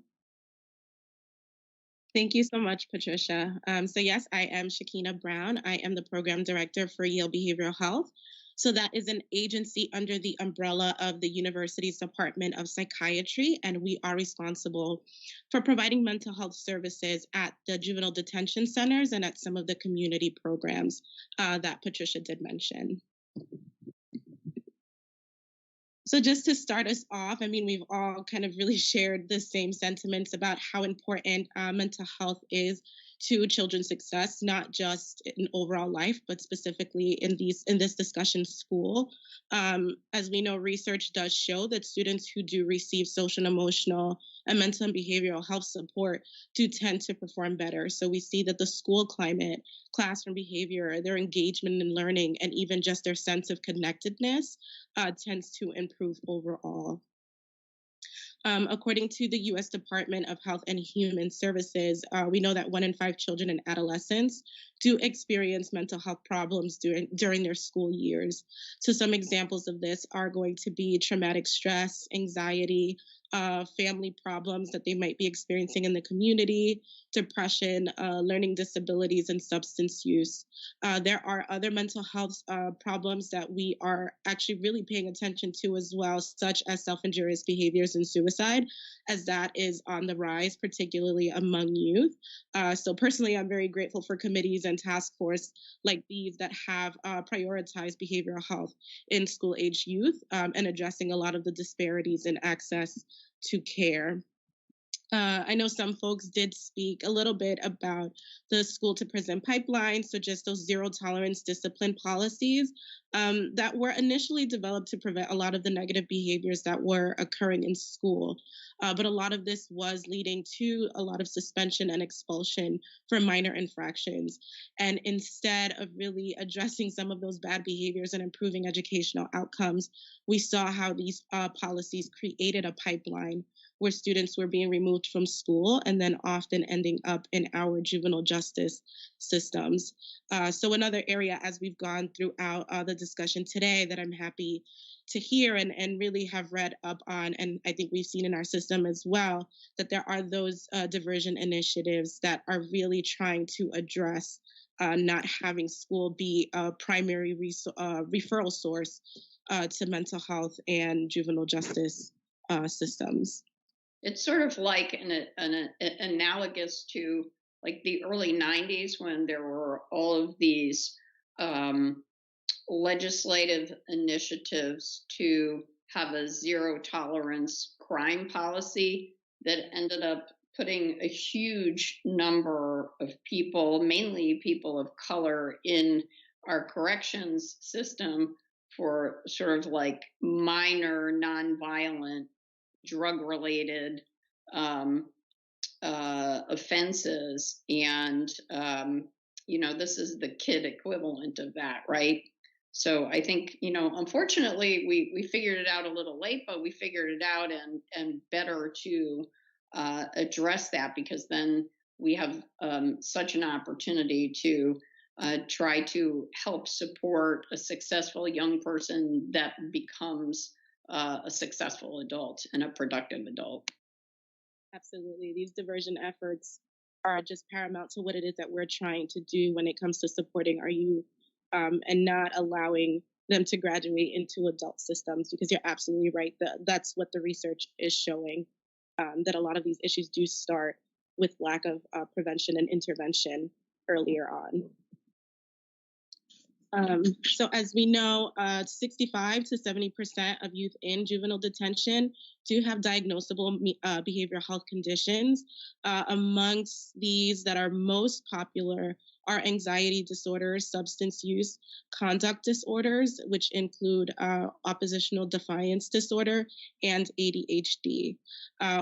Thank you so much, Patricia. So yes, I am Shakina Brown. I am the program director for Yale Behavioral Health. So that is an agency under the umbrella of the university's Department of Psychiatry, and we are responsible for providing mental health services at the juvenile detention centers and at some of the community programs that Patricia did mention. So just to start us off, we've all kind of really shared the same sentiments about how important mental health is to children's success, not just in overall life, but specifically in this discussion school. As we know, research does show that students who do receive social and emotional and mental and behavioral health support do tend to perform better. So we see that the school climate, classroom behavior, their engagement in learning, and even just their sense of connectedness tends to improve overall. According to the U.S. Department of Health and Human Services, we know that 1 in 5 children and adolescents do experience mental health problems during their school years. So some examples of this are going to be traumatic stress, anxiety, family problems that they might be experiencing in the community, depression, learning disabilities, and substance use. There are other mental health problems that we are actually really paying attention to as well, such as self-injurious behaviors and suicide, as that is on the rise, particularly among youth. So personally, I'm very grateful for committees and task force like these that have prioritized behavioral health in school-age youth and addressing a lot of the disparities in access to care. I know some folks did speak a little bit about the school to prison pipeline, so just those zero tolerance discipline policies that were initially developed to prevent a lot of the negative behaviors that were occurring in school. But a lot of this was leading to a lot of suspension and expulsion for minor infractions. And instead of really addressing some of those bad behaviors and improving educational outcomes, we saw how these policies created a pipeline where students were being removed from school and then often ending up in our juvenile justice systems. So another area, as we've gone throughout the discussion today, that I'm happy to hear and really have read up on, and I think we've seen in our system as well, that there are those diversion initiatives that are really trying to address not having school be a primary referral source to mental health and juvenile justice systems. It's sort of like an analogous to like the early 90s when there were all of these legislative initiatives to have a zero tolerance crime policy that ended up putting a huge number of people, mainly people of color, in our corrections system for sort of like minor nonviolent drug-related offenses. And, this is the kid equivalent of that, right? So I think, unfortunately, we figured it out a little late, but we figured it out, and better to address that, because then we have such an opportunity to try to help support a successful young person that becomes a successful adult and a productive adult. Absolutely. These diversion efforts are just paramount to what it is that we're trying to do when it comes to supporting our youth, and not allowing them to graduate into adult systems, because you're absolutely right. That's what the research is showing, that a lot of these issues do start with lack of prevention and intervention earlier on. So as we know, 65 to 70% of youth in juvenile detention do have diagnosable behavioral health conditions. Amongst these that are most popular are anxiety disorders, substance use, conduct disorders, which include oppositional defiance disorder and ADHD.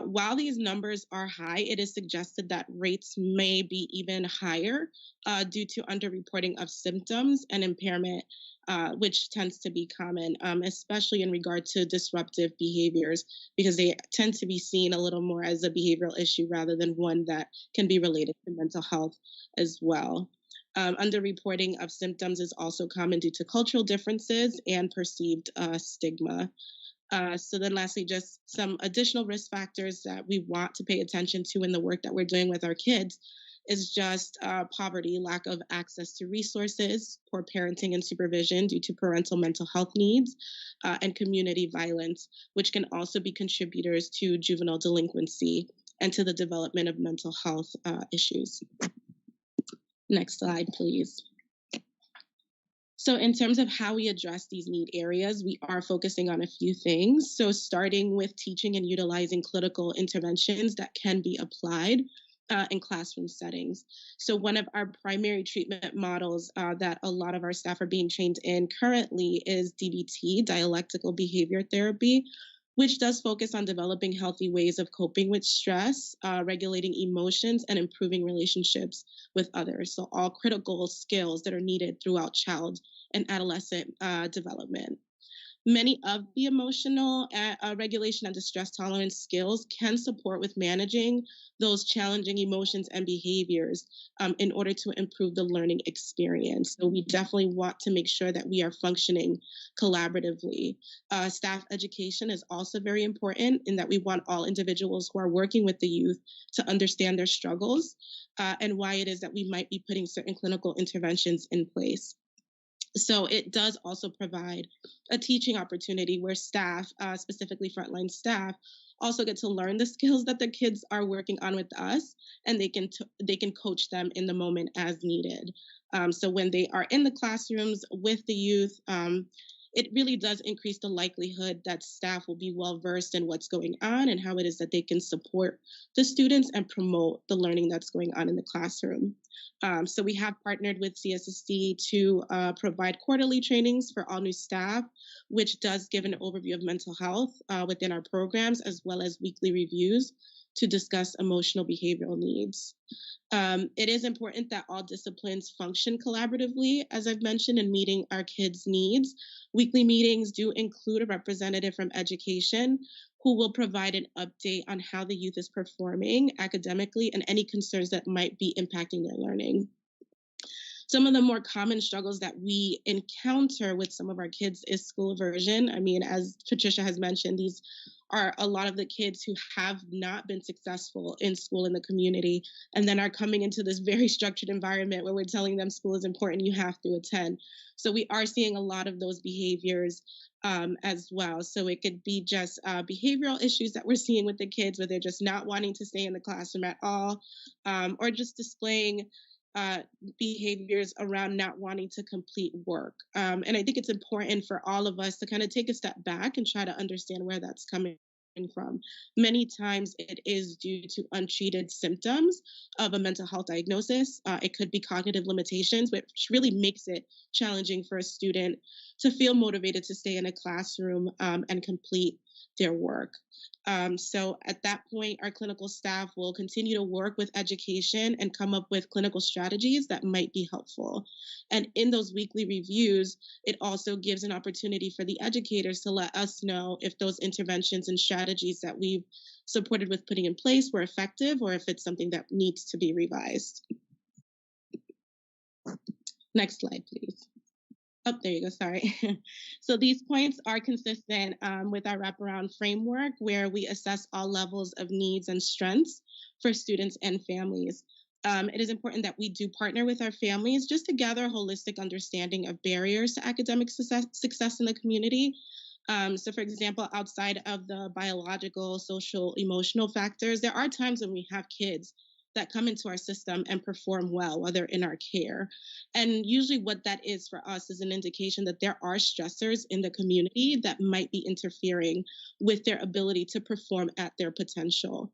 While these numbers are high, it is suggested that rates may be even higher due to underreporting of symptoms and impairment, which tends to be common, especially in regard to disruptive behaviors, because they tend to be seen a little more as a behavioral issue rather than one that can be related to mental health as well. Underreporting of symptoms is also common due to cultural differences and perceived stigma. So then lastly, just some additional risk factors that we want to pay attention to in the work that we're doing with our kids is just poverty, lack of access to resources, poor parenting and supervision due to parental mental health needs, and community violence, which can also be contributors to juvenile delinquency and to the development of mental health issues. Next slide, please. So in terms of how we address these need areas, we are focusing on a few things. So starting with teaching and utilizing clinical interventions that can be applied in classroom settings. So one of our primary treatment models that a lot of our staff are being trained in currently is DBT, Dialectical Behavior Therapy, which does focus on developing healthy ways of coping with stress, regulating emotions, and improving relationships with others. So all critical skills that are needed throughout child and adolescent development. Many of the emotional regulation and distress tolerance skills can support with managing those challenging emotions and behaviors in order to improve the learning experience. So we definitely want to make sure that we are functioning collaboratively. Staff education is also very important in that we want all individuals who are working with the youth to understand their struggles and why it is that we might be putting certain clinical interventions in place. So it does also provide a teaching opportunity where staff, specifically frontline staff, also get to learn the skills that the kids are working on with us, and they can coach them in the moment as needed. So when they are in the classrooms with the youth, it really does increase the likelihood that staff will be well versed in what's going on and how it is that they can support the students and promote the learning that's going on in the classroom. So we have partnered with CSSD to provide quarterly trainings for all new staff, which does give an overview of mental health within our programs, as well as weekly reviews to discuss emotional behavioral needs. It is important that all disciplines function collaboratively, as I've mentioned, in meeting our kids' needs. Weekly meetings do include a representative from education who will provide an update on how the youth is performing academically and any concerns that might be impacting their learning. Some of the more common struggles that we encounter with some of our kids is school aversion. I mean, as Patricia has mentioned, these are a lot of the kids who have not been successful in school in the community and then are coming into this very structured environment where we're telling them school is important, you have to attend. So we are seeing a lot of those behaviors as well. So it could be just behavioral issues that we're seeing with the kids where they're just not wanting to stay in the classroom at all, or just displaying behaviors around not wanting to complete work. And I think it's important for all of us to kind of take a step back and try to understand where that's coming from. Many times it is due to untreated symptoms of a mental health diagnosis. It could be cognitive limitations, which really makes it challenging for a student to feel motivated to stay in a classroom and complete their work. So at that point, our clinical staff will continue to work with education and come up with clinical strategies that might be helpful. And in those weekly reviews, it also gives an opportunity for the educators to let us know if those interventions and strategies that we've supported with putting in place were effective or if it's something that needs to be revised. Next slide, please. Oh, there you go, sorry. So these points are consistent with our wraparound framework where we assess all levels of needs and strengths for students and families. It is important that we do partner with our families just to gather a holistic understanding of barriers to academic success in the community. So for example, outside of the biological, social, emotional factors, there are times when we have kids that come into our system and perform well while they're in our care. And usually what that is for us is an indication that there are stressors in the community that might be interfering with their ability to perform at their potential.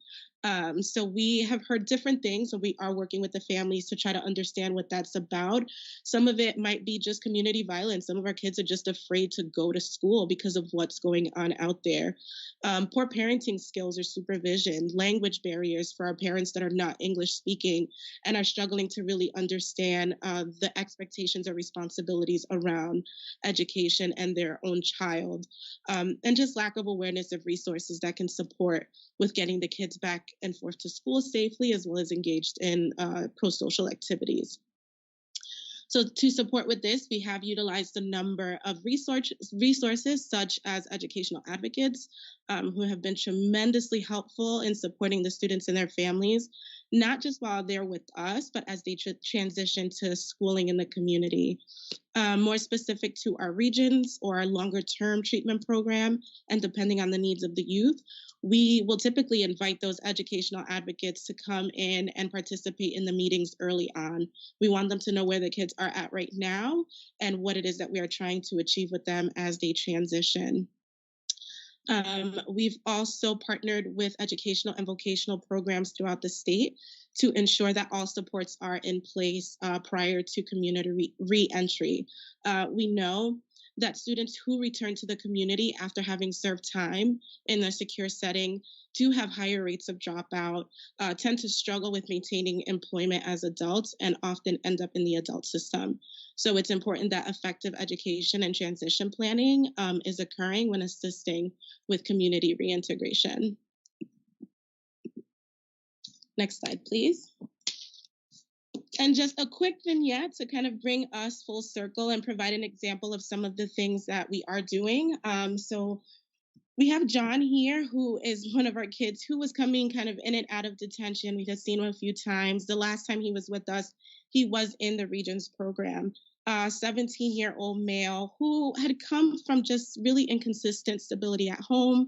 So we have heard different things, and we are working with the families to try to understand what that's about. Some of it might be just community violence. Some of our kids are just afraid to go to school because of what's going on out there. Poor parenting skills or supervision, language barriers for our parents that are not English speaking and are struggling to really understand the expectations or responsibilities around education and their own child, and just lack of awareness of resources that can support with getting the kids back and forth to school safely, as well as engaged in pro-social activities. So to support with this, we have utilized a number of resources such as educational advocates who have been tremendously helpful in supporting the students and their families, not just while they're with us, but as they transition to schooling in the community. More specific to our regions or our longer term treatment program, and depending on the needs of the youth, we will typically invite those educational advocates to come in and participate in the meetings early on. We want them to know where the kids are at right now and what it is that we are trying to achieve with them as they transition. We've also partnered with educational and vocational programs throughout the state to ensure that all supports are in place prior to community re-entry. We know that students who return to the community after having served time in a secure setting do have higher rates of dropout, tend to struggle with maintaining employment as adults, and often end up in the adult system. So it's important that effective education and transition planning is occurring when assisting with community reintegration. Next slide, please. And just a quick vignette to kind of bring us full circle and provide an example of some of the things that we are doing. So we have John here, who is one of our kids who was coming kind of in and out of detention. We just seen him a few times. The last time he was with us, he was in the Regions program. 17-year-old male who had come from just really inconsistent stability at home.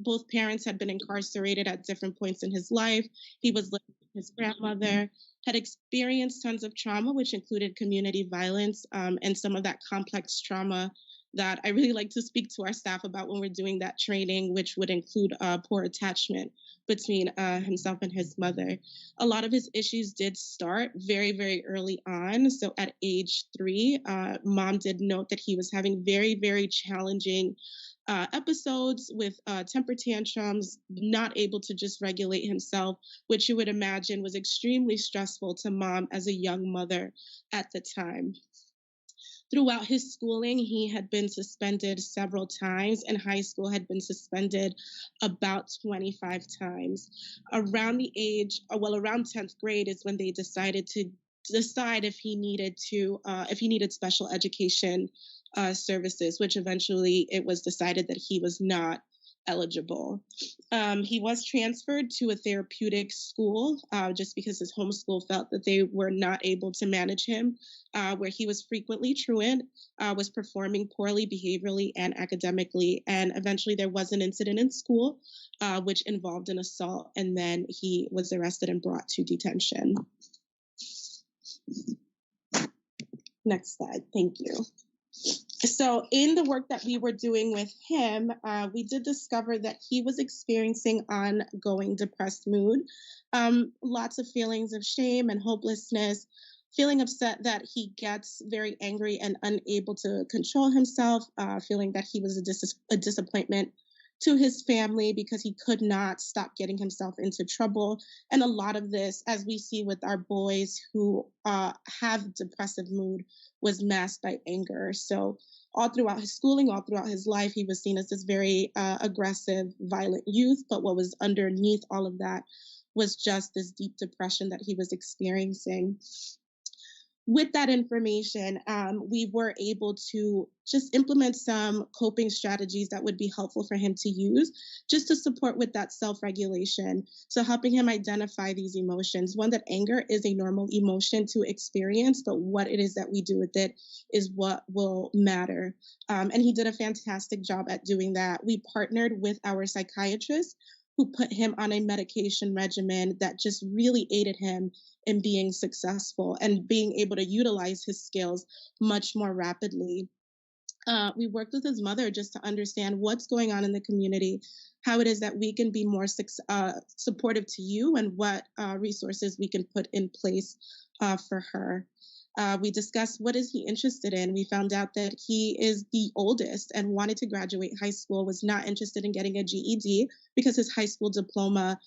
Both parents had been incarcerated at different points in his life. He was living with his grandmother, had experienced tons of trauma, which included community violence and some of that complex trauma that I really like to speak to our staff about when we're doing that training, which would include poor attachment between himself and his mother. A lot of his issues did start very, very early on. So at age 3, mom did note that he was having very, very challenging episodes with temper tantrums, not able to just regulate himself, which you would imagine was extremely stressful to mom as a young mother at the time. Throughout his schooling, he had been suspended several times, and high school had been suspended about 25 times. Around the age, around 10th grade is when they decided to decide if he needed special education services, which eventually it was decided that he was not eligible. He was transferred to a therapeutic school just because his home school felt that they were not able to manage him, where he was frequently truant, was performing poorly behaviorally and academically. And eventually there was an incident in school which involved an assault, and then he was arrested and brought to detention. Next slide, thank you. So in the work that we were doing with him, we did discover that he was experiencing ongoing depressed mood, lots of feelings of shame and hopelessness, feeling upset that he gets very angry and unable to control himself, feeling that he was a disappointment to his family because he could not stop getting himself into trouble. And a lot of this, as we see with our boys who have depressive mood, was masked by anger. So all throughout his schooling, all throughout his life, he was seen as this very aggressive, violent youth. But what was underneath all of that was just this deep depression that he was experiencing. With that information, we were able to just implement some coping strategies that would be helpful for him to use just to support with that self-regulation. So helping him identify these emotions. One, that anger is a normal emotion to experience, but what it is that we do with it is what will matter. And he did a fantastic job at doing that. We partnered with our psychiatrist who put him on a medication regimen that just really aided him in being successful and being able to utilize his skills much more rapidly. We worked with his mother just to understand what's going on in the community, how it is that we can be more supportive to you, and what resources we can put in place for her. We discussed what is he interested in. We found out that he is the oldest and wanted to graduate high school, was not interested in getting a GED because his high school diploma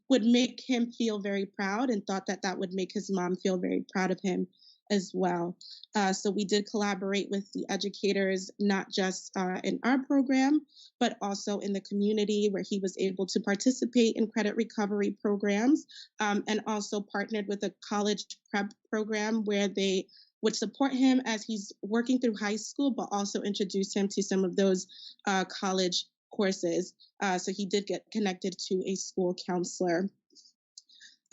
would make him feel very proud, and thought that that would make his mom feel very proud of him as well. So we did collaborate with the educators, not just in our program, but also in the community, where he was able to participate in credit recovery programs, and also partnered with a college prep program where they would support him as he's working through high school, but also introduce him to some of those college courses. So he did get connected to a school counselor.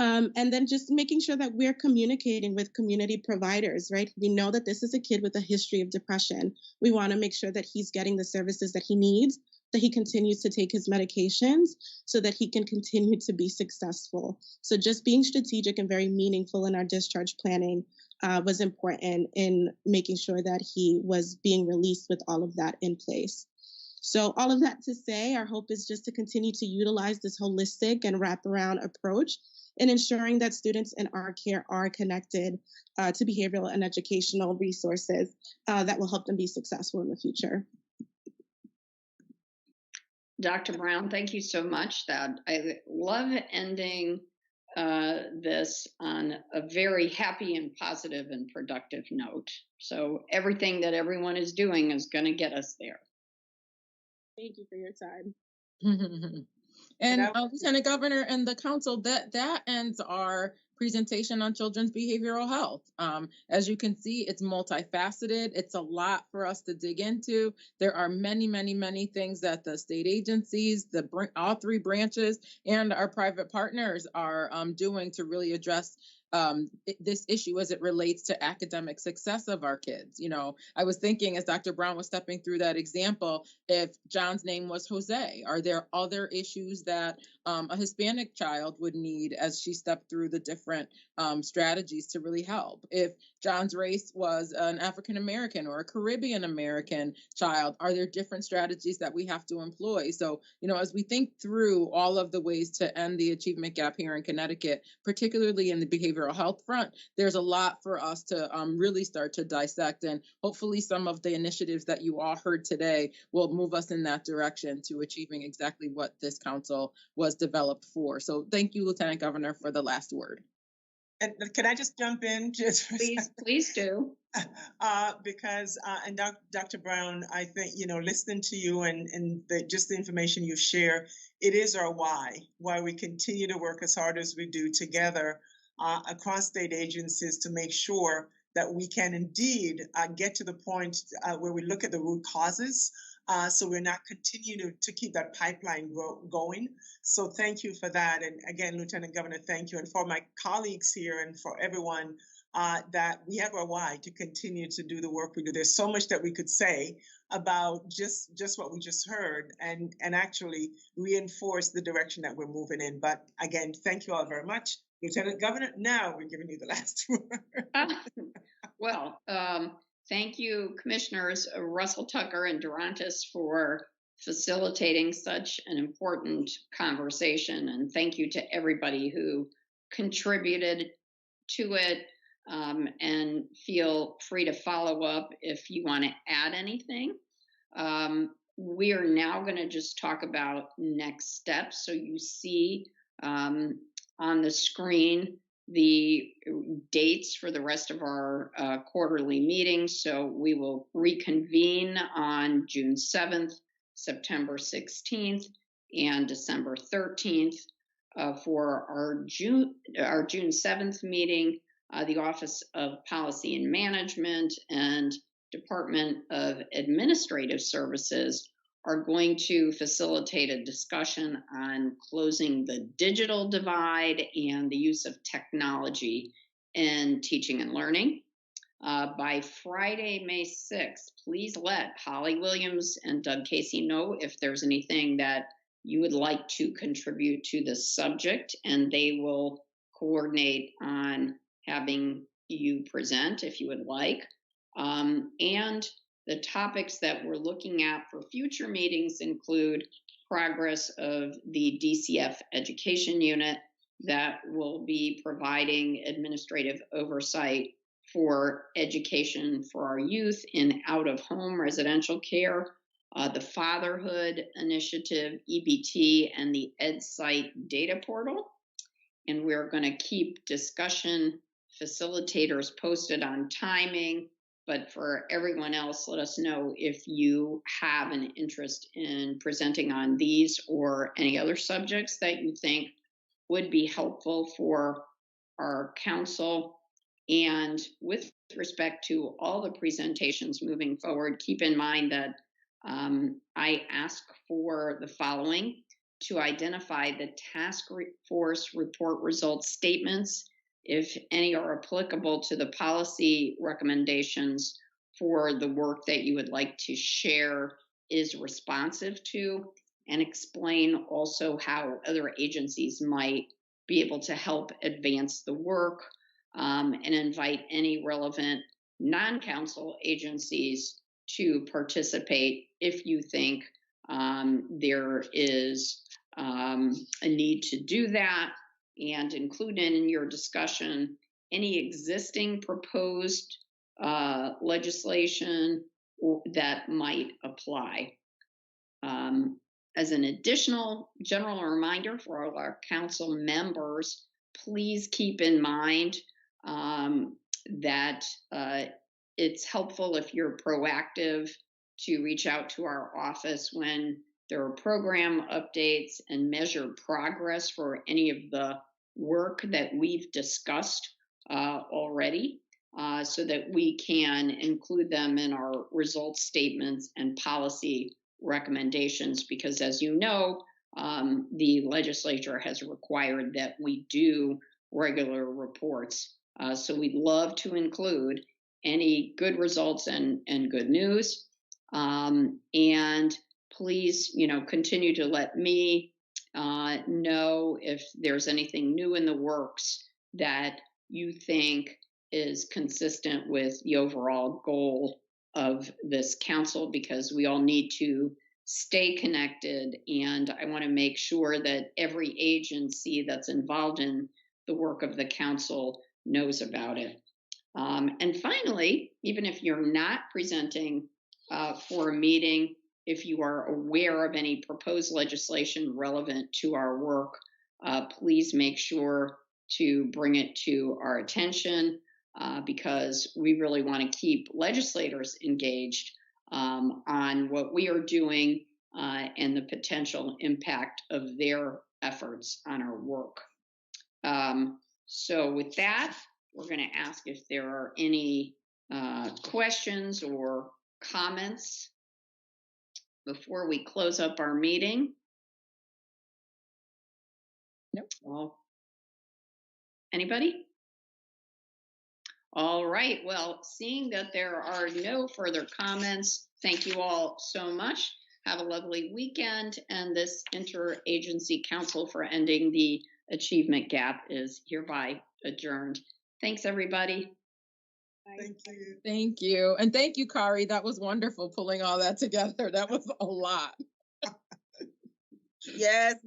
And then just making sure that we're communicating with community providers, right? We know that this is a kid with a history of depression. We want to make sure that he's getting the services that he needs, that he continues to take his medications so that he can continue to be successful. So just being strategic and very meaningful in our discharge planning was important in making sure that he was being released with all of that in place. So all of that to say, our hope is just to continue to utilize this holistic and wraparound approach in ensuring that students in our care are connected to behavioral and educational resources that will help them be successful in the future. Dr. Brown, thank you so much. I love ending this on a very happy and positive and productive note. So everything that everyone is doing is going to get us there. Thank you for your time. And Lieutenant Governor and the council, that ends our presentation on children's behavioral health. As you can see, it's multifaceted. It's a lot for us to dig into. There are many, many, many things that the state agencies, all three branches, and our private partners are doing to really address this issue as it relates to academic success of our kids. You know, I was thinking as Dr. Brown was stepping through that example, if John's name was Jose, are there other issues that a Hispanic child would need as she stepped through the different strategies to really help? If John's race was an African American or a Caribbean American child, are there different strategies that we have to employ? So, you know, as we think through all of the ways to end the achievement gap here in Connecticut, particularly in the behavioral health front, there's a lot for us to really start to dissect, and hopefully some of the initiatives that you all heard today will move us in that direction to achieving exactly what this council was developed for. So thank you, Lieutenant Governor, for the last word. And can I just jump in? Please do. Because Dr. Brown, I think, you know, listening to you and just the information you share, it is our why we continue to work as hard as we do together across state agencies to make sure that we can indeed get to the point where we look at the root causes. So we're not continuing to keep that pipeline going. So thank you for that. And again, Lieutenant Governor, thank you. And for my colleagues here and for everyone, that we have our why to continue to do the work we do. There's so much that we could say about just what we just heard and actually reinforce the direction that we're moving in. But again, thank you all very much. Lieutenant Governor, now we're giving you the last word. Well, thank you, Commissioners Russell Tucker and Durantis, for facilitating such an important conversation. And thank you to everybody who contributed to it. And feel free to follow up if you want to add anything. we are now going to just talk about next steps. So you see on the screen the dates for the rest of our quarterly meetings. So we will reconvene on June 7th, September 16th, and December 13th. For our June 7th meeting, the Office of Policy and Management and Department of Administrative Services are going to facilitate a discussion on closing the digital divide and the use of technology in teaching and learning. By Friday, May 6th, please let Holly Williams and Doug Casey know if there's anything that you would like to contribute to this subject, and they will coordinate on having you present if you would like. And the topics that we're looking at for future meetings include progress of the DCF Education Unit that will be providing administrative oversight for education for our youth in out-of-home residential care, the Fatherhood Initiative, EBT, and the EdSite data portal. And we're going to keep discussion facilitators posted on timing. But for everyone else, let us know if you have an interest in presenting on these or any other subjects that you think would be helpful for our council. And with respect to all the presentations moving forward, keep in mind that I ask for the following: to identify the task force report results statements, if any are applicable to the policy recommendations for the work that you would like to share is responsive to, and explain also how other agencies might be able to help advance the work, and invite any relevant non-council agencies to participate if you think there is a need to do that, and include in your discussion any existing proposed legislation that might apply. As an additional general reminder for all our council members, please keep in mind that it's helpful if you're proactive to reach out to our office when there are program updates and measure progress for any of the work that we've discussed already, so that we can include them in our results statements and policy recommendations, because as you know, the legislature has required that we do regular reports. So we'd love to include any good results and good news. And please, continue to let me know if there's anything new in the works that you think is consistent with the overall goal of this council, because we all need to stay connected, and I want to make sure that every agency that's involved in the work of the council knows about it. And finally, even if you're not presenting for a meeting, if you are aware of any proposed legislation relevant to our work, please make sure to bring it to our attention, because we really want to keep legislators engaged on what we are doing and the potential impact of their efforts on our work. So with that, we're going to ask if there are any questions or comments before we close up our meeting. Nope. Well, anybody? All right. Well, seeing that there are no further comments, thank you all so much. Have a lovely weekend. And this Interagency Council for Ending the Achievement Gap is hereby adjourned. Thanks, everybody. Thank you. Thank you. And thank you, Kari. That was wonderful pulling all that together. That was a lot. Yes.